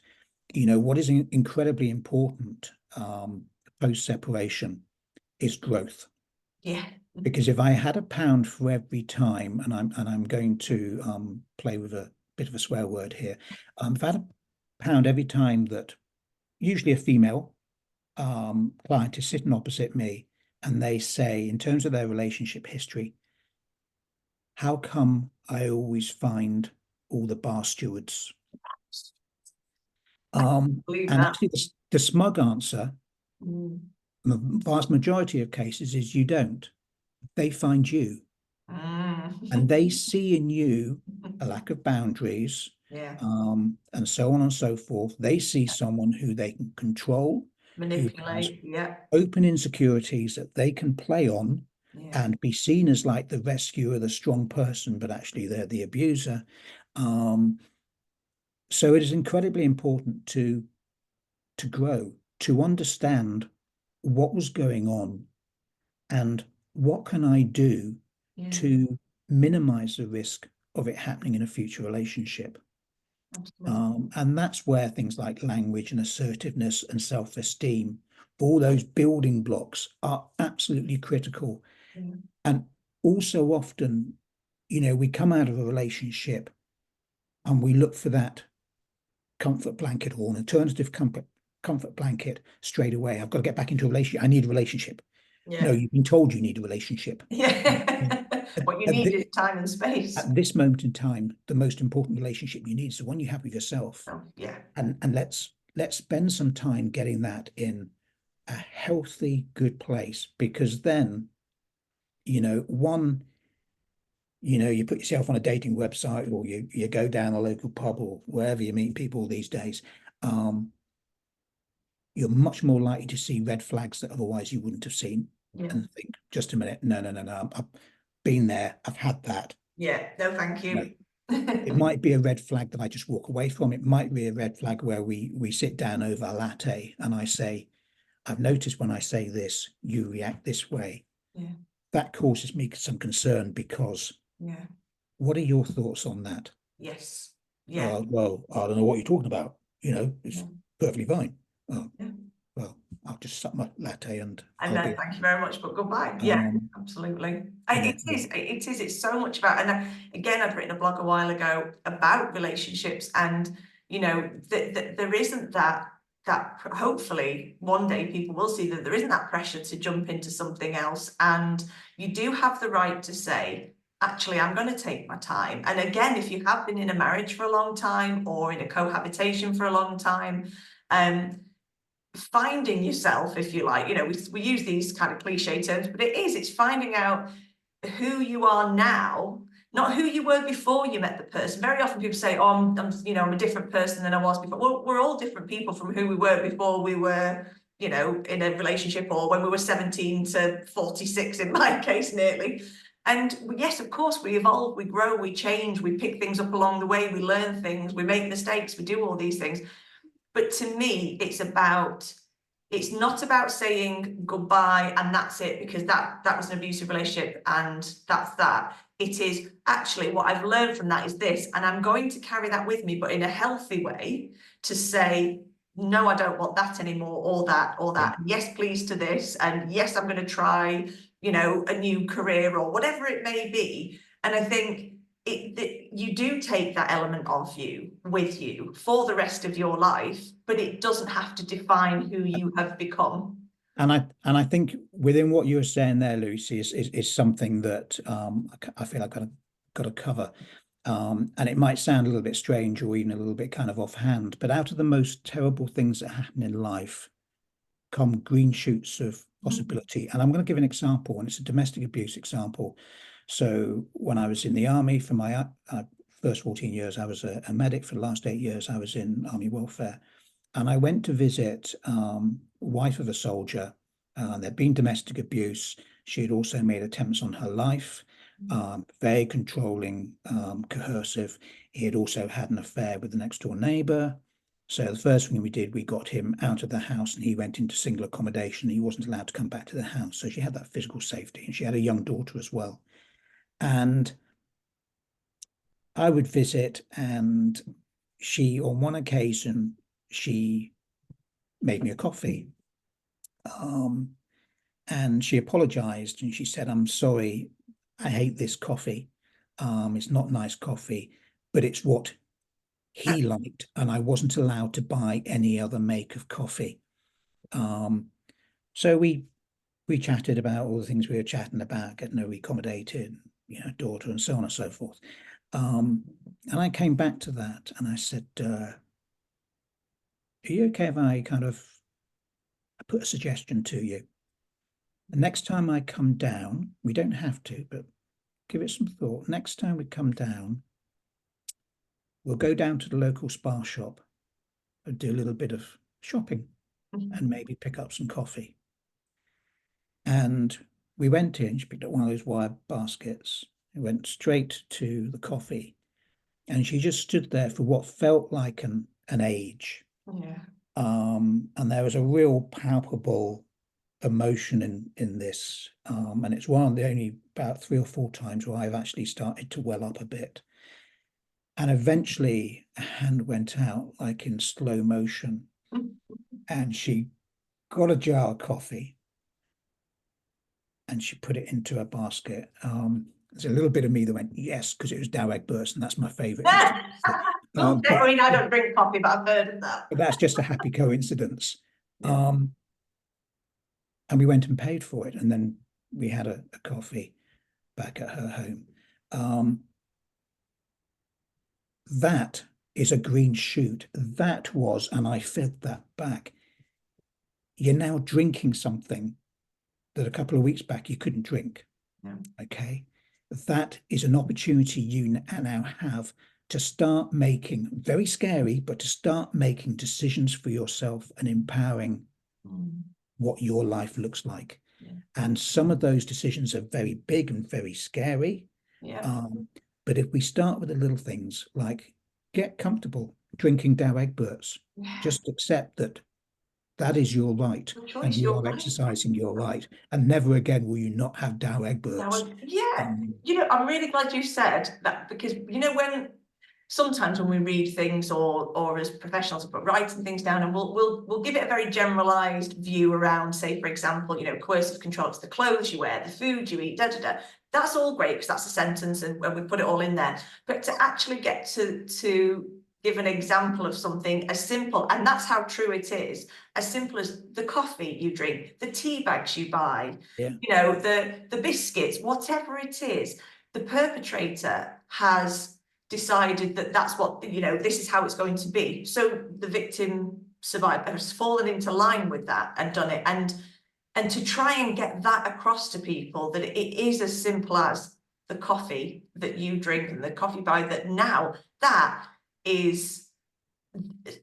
What is incredibly important post-separation is growth. Yeah. Because if I had £1 for every time, and I'm going to play with a bit of a swear word here, if I had £1 every time that usually a female client is sitting opposite me and they say, in terms of their relationship history, how come I always find all the bar stewards? And actually, the smug answer, in the vast majority of cases, is you don't. They find you. And they see in you a lack of boundaries, and so on and so forth. They see someone who they can control, manipulate, open insecurities that they can play on, and be seen as like the rescuer, the strong person, but actually they're the abuser. So it is incredibly important to grow, to understand what was going on and what can I do to minimize the risk of it happening in a future relationship. And that's where things like language and assertiveness and self-esteem, all those building blocks, are absolutely critical. And also often we come out of a relationship and we look for that comfort blanket or an alternative comfort blanket straight away. I've got to get back into a relationship. I need a relationship. No, Yeah. you've been told you need a relationship. Yeah. At, What you at need thi- is time and space. at this moment in time, the most important relationship you need is the one you have with yourself. Oh, yeah. And let's spend some time getting that in a healthy, good place, because then, one, you put yourself on a dating website, or you go down a local pub or wherever you meet people these days. You're much more likely to see red flags that otherwise you wouldn't have seen, Yeah. and think, just a minute, no, I've been there, I've had that. Yeah. No, thank No, you. it might be a red flag that I just walk away from. It might be a red flag where we sit down over a latte and I say, I've noticed when I say this, you react this way. Yeah. That causes me some concern, because Yeah. what are your thoughts on that? Yes. Yeah. Well, I don't know what you're talking about. It's Yeah. perfectly fine. Oh, Yeah. well, I'll just suck my latte and And I'll then be, thank you very much, but goodbye. Yeah, um, absolutely. you know, It's so much about, and again, I've written a blog a while ago about relationships, and there isn't that hopefully one day people will see that there isn't that pressure to jump into something else, and you do have the right to say, actually, I'm going to take my time. And again, if you have been in a marriage for a long time or in a cohabitation for a long time, finding yourself, if you like, we use these kind of cliche terms, but it's finding out who you are now, not who you were before you met the person. Very often people say, oh, I'm a different person than I was before. Well, we're all different people from who we were before we were, in a relationship, or when we were 17 to 46, in my case, nearly. And yes, of course, we evolve, we grow, we change, we pick things up along the way, we learn things, we make mistakes, we do all these things. But to me, it's not about saying goodbye and that's it, because that was an abusive relationship and that's that. It is actually, what I've learned from that is this, and I'm going to carry that with me, but in a healthy way, to say, no, I don't want that anymore, or that, or yeah. that. Yes, please to this, and yes, I'm going to try, a new career or whatever it may be. And I think you do take that element of you with you for the rest of your life, but it doesn't have to define who you have become. And I think within what you were saying there, Lucy, is something that I feel I've got to cover. And it might sound a little bit strange or even a little bit kind of offhand, but out of the most terrible things that happen in life come green shoots of possibility. And I'm going to give an example, and it's a domestic abuse example. So when I was in the army for my first 14 years, I was a medic. For the last 8 years, I was in army welfare. And I went to visit wife of a soldier. There'd been domestic abuse. She had also made attempts on her life, very controlling, coercive. He had also had an affair with the next door neighbor. So the first thing we did, we got him out of the house and he went into single accommodation. He wasn't allowed to come back to the house. So she had that physical safety, and she had a young daughter as well. And I would visit, and on one occasion, she made me a coffee. And she apologized and she said, I'm sorry, I hate this coffee. It's not nice coffee, but it's what he liked, and I wasn't allowed to buy any other make of coffee. So we chatted about all the things we were chatting about, getting her accommodated, daughter, and so on and so forth. And I came back to that and I said, are you okay if I kind of put a suggestion to you? The next time I come down, we don't have to, but give it some thought. Next time we come down, we'll go down to the local spa shop and do a little bit of shopping and maybe pick up some coffee. And we went in, she picked up one of those wire baskets, we went straight to the coffee, and she just stood there for what felt like an age. Yeah. And there was a real palpable emotion in this. And it's one of the only about 3 or 4 times where I've actually started to well up a bit. And eventually a hand went out like in slow motion, and she got a jar of coffee and she put it into a basket. There's a little bit of me that went, yes, because it was Dow Burst, and that's my favorite instance. Okay, I mean, I don't drink coffee, but I've heard of that. But that's just a happy coincidence. Yeah. And we went and paid for it, and then we had a coffee back at her home. That is a green shoot. That was, and I fed that back. You're now drinking something that a couple of weeks back you couldn't drink. Yeah. Okay. That is an opportunity you now have to start making, very scary, but to start making decisions for yourself and empowering what your life looks like. Yeah. And some of those decisions are very big and very scary. Yeah. But if we start with the little things like get comfortable drinking Dow Egberts, just accept that that is your right, and you are exercising your right, and never again will you not have Dow Egberts. Yeah, you know, I'm really glad you said that, because you know, when sometimes when we read things or as professionals are writing things down, and we'll give it a very generalized view around, say, for example, you know, coercive control to the clothes you wear, the food you eat, that's all great because that's a sentence and we put it all in there. But to actually get to give an example of something as simple, and that's how true it is, as simple as the coffee you drink, the tea bags you buy, yeah. you know, the biscuits, whatever it is, the perpetrator has decided that that's what, you know, this is how it's going to be. So the victim survivor has fallen into line with that and done it. And to try and get that across to people, that it is as simple as the coffee that you drink and the coffee buy, that now that is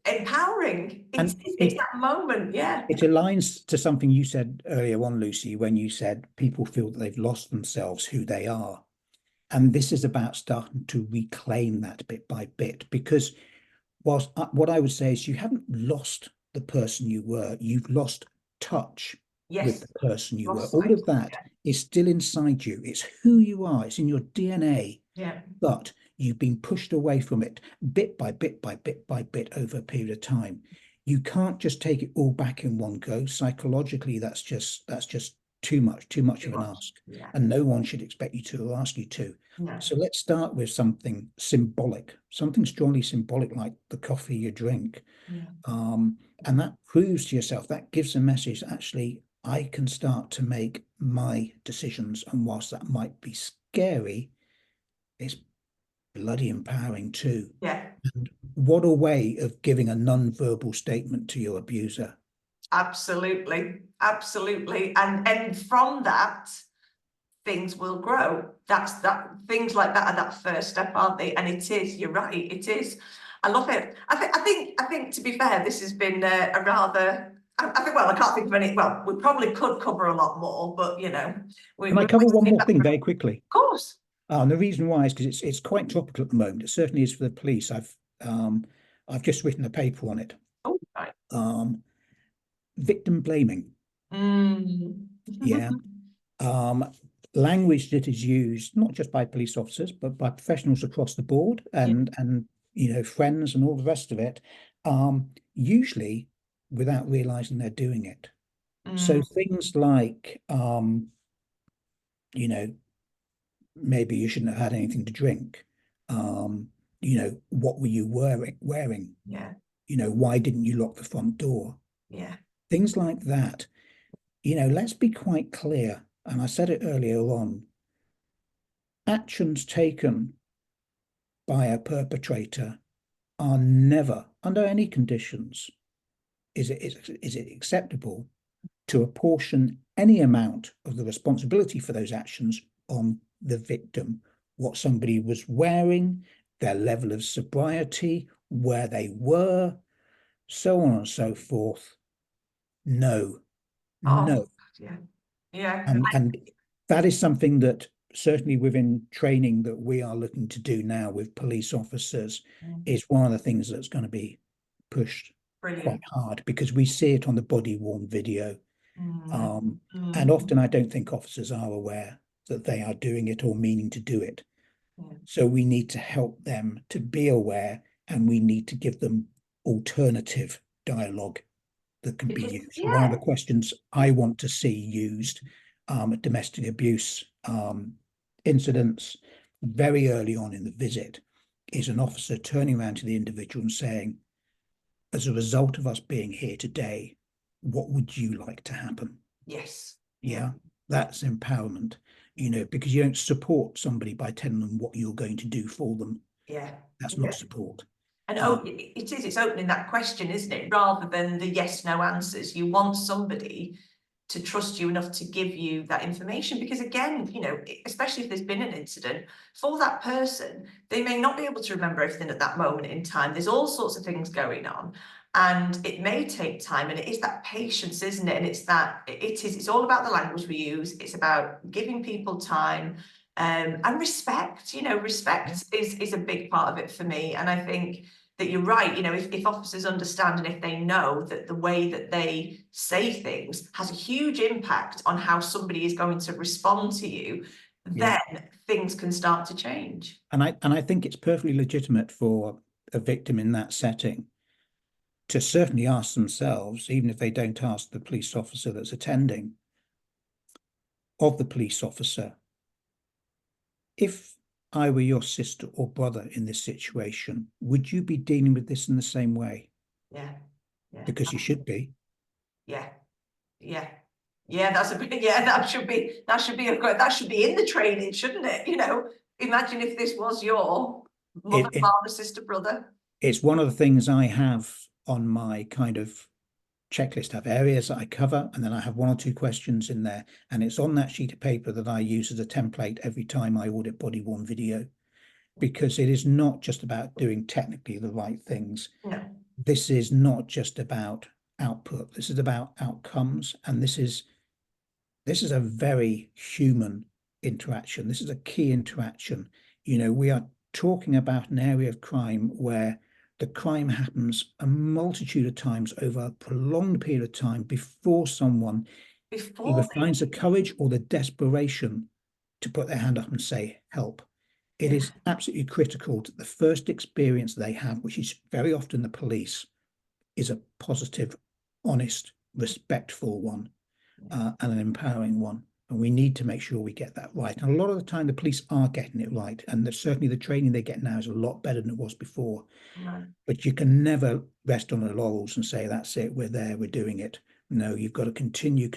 empowering. It's that moment. Yeah. It aligns to something you said earlier on, Lucy, when you said people feel that they've lost themselves, who they are. And this is about starting to reclaim that bit by bit, because whilst what I would say is you haven't lost the person you were, you've lost touch with the person you were. All of that is still inside you. It's who you are. It's in your DNA. Yeah. But you've been pushed away from it bit by bit by bit by bit over a period of time. You can't just take it all back in one go. Psychologically, that's just too much of an ask. Yeah. And no one should expect you to or ask you to. No. So let's start with something symbolic, something strongly symbolic, like the coffee you drink. Yeah. And that proves to yourself, that gives a message that actually I can start to make my decisions. And whilst that might be scary, it's bloody empowering too. Yeah. And what a way of giving a non-verbal statement to your abuser. Absolutely. Absolutely. And from that, things will grow. That's that. Things like that are that first step, aren't they? And it is. You're right. It is. I love it. I think. To be fair, this has been a rather. I think. Well, I can't think of any. Well, we probably could cover a lot more, but you know, Can I cover one more thing very quickly? Of course. And the reason why is because it's quite topical at the moment. It certainly is for the police. I've just written a paper on it. Oh, right. Victim blaming. Yeah. Language that is used not just by police officers but by professionals across the board, and you know, friends and all the rest of it, usually without realizing they're doing it. So things like you know, maybe you shouldn't have had anything to drink. You know, what were you wearing? Yeah. You know, why didn't you lock the front door? Yeah. Things like that. You know, let's be quite clear. And I said it earlier on, actions taken by a perpetrator are never, under any conditions, is it acceptable to apportion any amount of the responsibility for those actions on the victim. What somebody was wearing, their level of sobriety, where they were, so on and so forth. No. Yeah. Yeah. And that is something that certainly within training that we are looking to do now with police officers is one of the things that's going to be pushed quite hard, because we see it on the body worn video. And often I don't think officers are aware that they are doing it or meaning to do it. So we need to help them to be aware, and we need to give them alternative dialogue that can be used. One of the questions I want to see used at domestic abuse incidents very early on in the visit is an officer turning around to the individual and saying, as a result of us being here today, what would you like to happen? Yes. Yeah, that's empowerment, because you don't support somebody by telling them what you're going to do for them. Yeah. That's not support. And it's opening that question, isn't it? Rather than the yes, no answers. You want somebody to trust you enough to give you that information, because again, especially if there's been an incident, for that person, they may not be able to remember everything at that moment in time. There's all sorts of things going on, and it may take time, and it is that patience, isn't it? And it's all about the language we use. It's about giving people time, and respect. Respect is a big part of it for me. And I think that you're right, if officers understand and if they know that the way that they say things has a huge impact on how somebody is going to respond to you, then things can start to change. And I think it's perfectly legitimate for a victim in that setting to certainly ask themselves, even if they don't ask the police officer that's attending, of the police officer, if I were your sister or brother in this situation, would you be dealing with this in the same way? Yeah. Because you should be. Yeah. That's a bit. Yeah, that should be in the training, shouldn't it? Imagine if this was your mother, father, sister, brother. It's one of the things I have on my kind of checklist. I have areas that I cover, and then I have 1 or 2 questions in there, and it's on that sheet of paper that I use as a template every time I audit body-worn video, because it is not just about doing technically the right things. No. This is not just about output. This is about outcomes, and this is a very human interaction. This is a key interaction. We are talking about an area of crime where the crime happens a multitude of times over a prolonged period of time before someone either finds the courage or the desperation to put their hand up and say, help. It is absolutely critical that the first experience they have, which is very often the police, is a positive, honest, respectful one, and an empowering one. And we need to make sure we get that right. And a lot of the time, the police are getting it right. And certainly the training they get now is a lot better than it was before. Right. But you can never rest on the laurels and say, that's it, we're there, we're doing it. No, you've got to continue.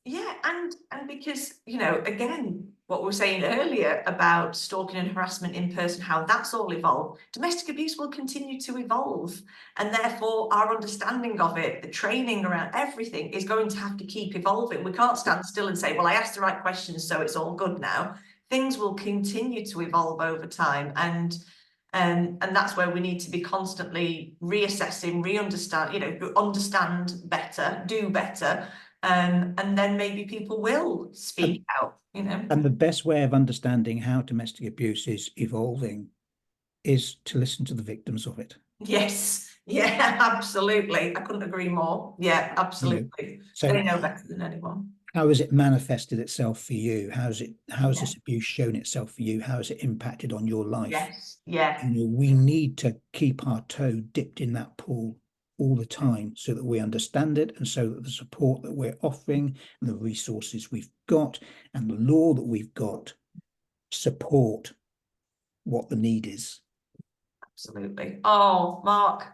Yeah, and because, again, what we were saying earlier about stalking and harassment in person, how that's all evolved, domestic abuse will continue to evolve. And therefore, our understanding of it, the training around everything is going to have to keep evolving. We can't stand still and say, well, I asked the right questions, so it's all good now. Things will continue to evolve over time. And that's where we need to be constantly reassessing, understand better, do better. And then maybe people will speak out, And the best way of understanding how domestic abuse is evolving is to listen to the victims of it. Yes. Yeah, absolutely. I couldn't agree more. Yeah, absolutely. So they know better than anyone. How has it manifested itself for you? How's this abuse shown itself for you? How has it impacted on your life? Yes. Yeah. We need to keep our toe dipped in that pool all the time so that we understand it, and so that the support that we're offering and the resources we've got and the law that we've got support what the need is. Absolutely. Oh, Mark,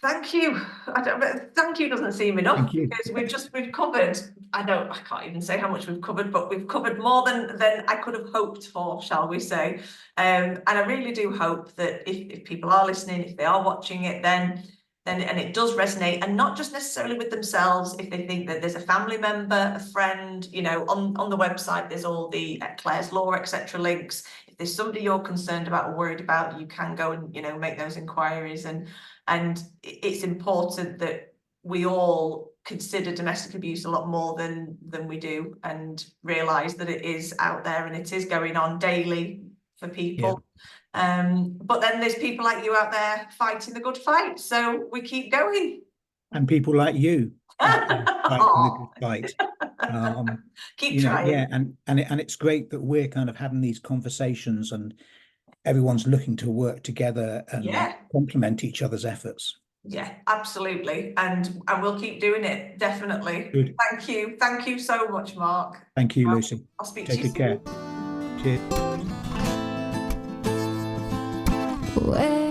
thank you. Thank you doesn't seem enough, because we've covered, I can't even say how much we've covered, but we've covered more than I could have hoped for, shall we say. And I really do hope that if people are listening, if they are watching it, then and it does resonate, and not just necessarily with themselves, if they think that there's a family member, a friend, on the website, there's all the Clare's Law, etc. links. If there's somebody you're concerned about or worried about, you can go and, make those inquiries. And it's important that we all consider domestic abuse a lot more than we do, and realise that it is out there and it is going on daily for people. But then there's people like you out there fighting the good fight, so we keep going. And people like you fighting the good fight. Keep trying. And it's great that we're kind of having these conversations and everyone's looking to work together and complement each other's efforts. Yeah, absolutely. And we'll keep doing it, definitely. Good. Thank you so much, Mark. Thank you, Lucy. I'll speak Take to you good soon. care. Cheers. Where